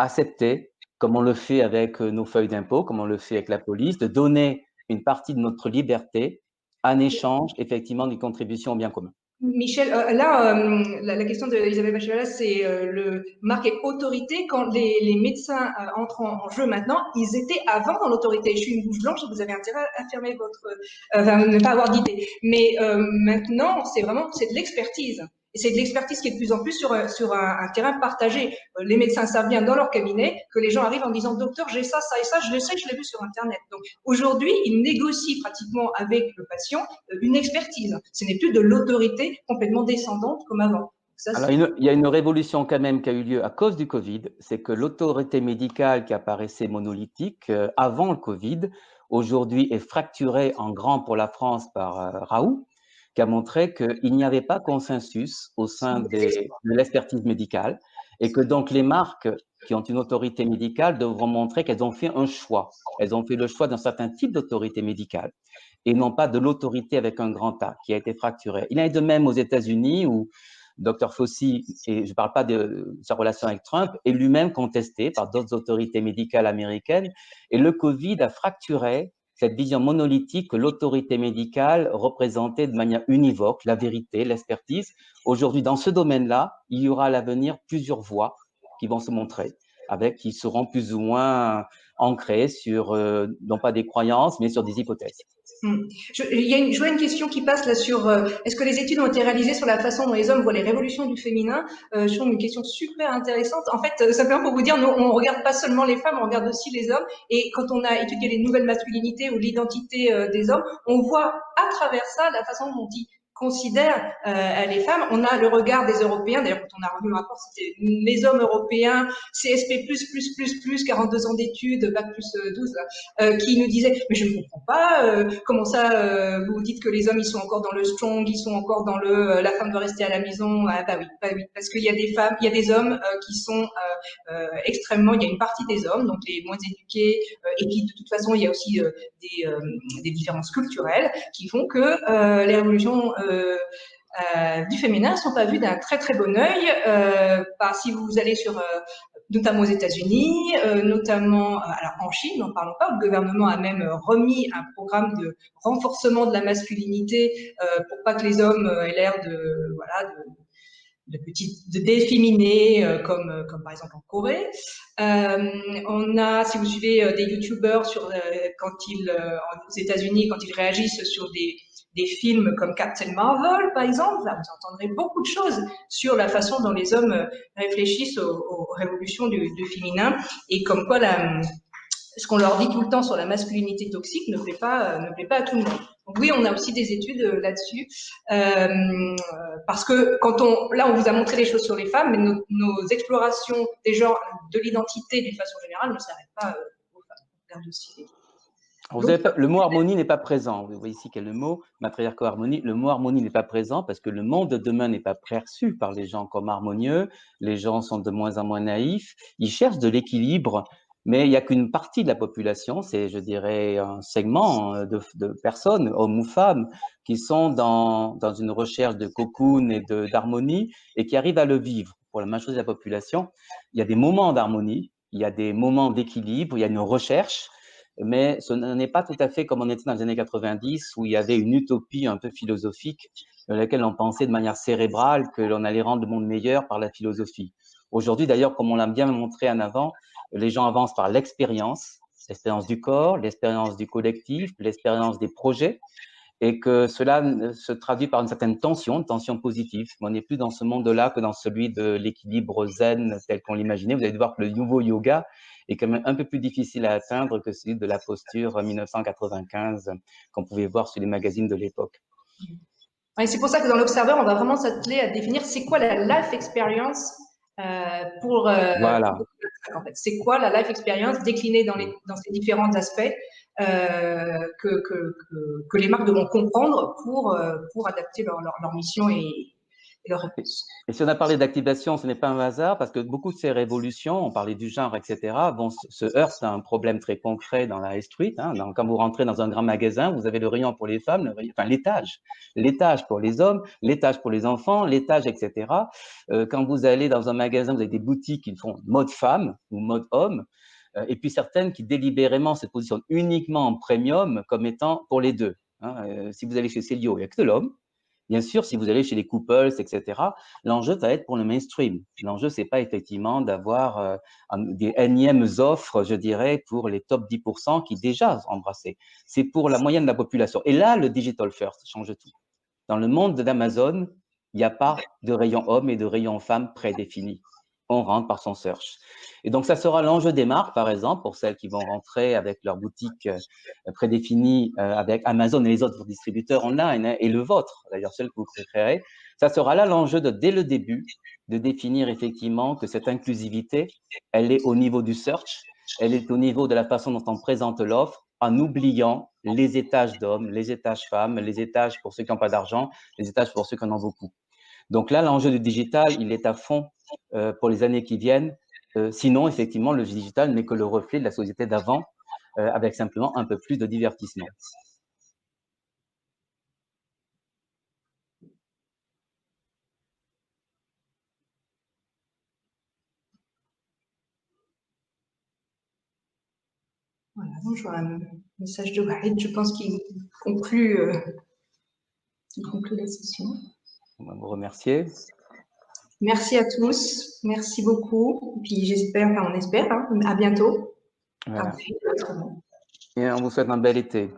accepter, comme on le fait avec nos feuilles d'impôt, comme on le fait avec la police, de donner une partie de notre liberté en échange, effectivement, d'une contribution au bien commun. Michel, la question d'Isabelle Bachelard, c'est le marque et autorité. Quand les médecins entrent en jeu maintenant, ils étaient avant dans l'autorité. Je suis une bouche blanche, vous avez intérêt à affirmer votre, ne pas avoir d'idée. Mais maintenant, c'est de l'expertise. Et c'est de l'expertise qui est de plus en plus sur un terrain partagé. Les médecins savent bien dans leur cabinet que les gens arrivent en disant « Docteur, j'ai ça, ça et ça, je le sais, je l'ai vu sur Internet. » Donc aujourd'hui, ils négocient pratiquement avec le patient une expertise. Ce n'est plus de l'autorité complètement descendante comme avant. Ça, alors, il y a une révolution quand même qui a eu lieu à cause du Covid, c'est que l'autorité médicale qui apparaissait monolithique avant le Covid, aujourd'hui est fracturée en grand pour la France par Raoult, qui a montré qu'il n'y avait pas consensus au sein de l'expertise médicale et que donc les marques qui ont une autorité médicale devront montrer qu'elles ont fait un choix. Elles ont fait le choix d'un certain type d'autorité médicale et non pas de l'autorité avec un grand A qui a été fracturée. Il en est de même aux États-Unis où Dr Fauci, et je ne parle pas de sa relation avec Trump, est lui-même contesté par d'autres autorités médicales américaines et le Covid a fracturé cette vision monolithique que l'autorité médicale représentait de manière univoque, la vérité, l'expertise. Aujourd'hui, dans ce domaine-là, il y aura à l'avenir plusieurs voies qui vont se montrer, qui seront plus ou moins ancrées sur, non pas des croyances, mais sur des hypothèses. Je vois une question qui passe là sur est-ce que les études ont été réalisées sur la façon dont les hommes voient les révolutions du féminin. Je trouve une question super intéressante. En fait, simplement pour vous dire, nous, on regarde pas seulement les femmes, on regarde aussi les hommes. Et quand on a étudié les nouvelles masculinités ou l'identité des hommes, on voit à travers ça la façon dont ils considèrent les femmes. On a le regard des Européens. D'ailleurs, quand on a revu le rapport, c'était les hommes européens, CSP++++, 42 ans d'études, bac plus 12, qui nous disaient mais je ne comprends pas comment ça vous dites que les hommes ils sont encore dans le strong, ils sont encore dans le la femme doit rester à la maison. Ah, bah oui, parce qu'il y a des femmes, il y a des hommes qui sont extrêmement, il y a une partie des hommes, donc les moins éduqués, et puis de toute façon il y a aussi des différences culturelles qui font que les révolutions du féminin sont pas vues d'un très très bon œil. Si vous allez sur notamment aux États-Unis, notamment alors en Chine, n'en parlons pas, le gouvernement a même remis un programme de renforcement de la masculinité pour pas que les hommes aient l'air de déféminés comme par exemple en Corée. On a, si vous suivez des youtubeurs aux États-Unis, quand ils réagissent sur des films comme Captain Marvel, par exemple, là, vous entendrez beaucoup de choses sur la façon dont les hommes réfléchissent aux révolutions du féminin et comme quoi ce qu'on leur dit tout le temps sur la masculinité toxique ne plaît pas à tout le monde. Donc oui, on a aussi des études là-dessus, parce que là, on vous a montré les choses sur les femmes, mais nos explorations des genres, de l'identité d'une façon générale ne s'arrêtent pas aux femmes. On regarde aussi Vous avez le mot harmonie n'est pas présent. Vous voyez ici qu'il y a le mot matriarco-harmonie. Le mot harmonie n'est pas présent parce que le monde de demain n'est pas perçu par les gens comme harmonieux. Les gens sont de moins en moins naïfs. Ils cherchent de l'équilibre, mais il n'y a qu'une partie de la population, c'est, je dirais, un segment de personnes, hommes ou femmes, qui sont dans une recherche de cocoon et d'harmonie et qui arrivent à le vivre. Pour la majorité de la population, il y a des moments d'harmonie, il y a des moments d'équilibre, il y a une recherche, mais ce n'est pas tout à fait comme on était dans les années 90 où il y avait une utopie un peu philosophique dans laquelle on pensait de manière cérébrale que l'on allait rendre le monde meilleur par la philosophie. Aujourd'hui, d'ailleurs, comme on l'a bien montré en avant, les gens avancent par l'expérience du corps, l'expérience du collectif, l'expérience des projets, et que cela se traduit par une certaine tension, une tension positive. Mais on n'est plus dans ce monde-là que dans celui de l'équilibre zen tel qu'on l'imaginait. Vous allez voir que le nouveau yoga est quand même un peu plus difficile à atteindre que celui de la posture 1995 qu'on pouvait voir sur les magazines de l'époque. Et c'est pour ça que dans l'Observer, on va vraiment s'atteler à définir c'est quoi la life experience voilà. En fait. C'est quoi la life experience déclinée dans ces différents aspects que les marques devront comprendre pour adapter leur mission et leur réponse. Et si on a parlé d'activation, ce n'est pas un hasard parce que beaucoup de ces révolutions, on parlait du genre, etc., se heurtent à un problème très concret dans la high street. Hein. Quand vous rentrez dans un grand magasin, vous avez le rayon pour les femmes, enfin l'étage pour les hommes, l'étage pour les enfants, l'étage, etc. Quand vous allez dans un magasin, vous avez des boutiques qui font mode femme ou mode homme, et puis certaines qui délibérément se positionnent uniquement en premium comme étant pour les deux. Hein. Si vous allez chez Célio, il n'y a que de l'homme. Bien sûr, si vous allez chez les couples, etc., l'enjeu va être pour le mainstream. L'enjeu, c'est pas effectivement d'avoir des énièmes offres, je dirais, pour les top 10% qui déjà embrassés. C'est pour la moyenne de la population. Et là, le digital first change tout. Dans le monde d'Amazon, il n'y a pas de rayon homme et de rayon femme prédéfinis. On rentre par son search. Et donc, ça sera l'enjeu des marques, par exemple, pour celles qui vont rentrer avec leur boutique prédéfinie avec Amazon et les autres distributeurs online, hein, et le vôtre, d'ailleurs, celle que vous préférez. Ça sera là l'enjeu dès le début, de définir effectivement que cette inclusivité, elle est au niveau du search, elle est au niveau de la façon dont on présente l'offre, en oubliant les étages d'hommes, les étages femmes, les étages pour ceux qui n'ont pas d'argent, les étages pour ceux qui en ont beaucoup. Donc là, l'enjeu du digital, il est à fond pour les années qui viennent. Sinon, effectivement, le digital n'est que le reflet de la société d'avant, avec simplement un peu plus de divertissement. Voilà, donc je vois un message de Walid, je pense qu'il conclut la session. On va vous remercier. Merci à tous, merci beaucoup. Puis j'espère, enfin on espère, hein, à bientôt. Voilà. Et on vous souhaite un bel été.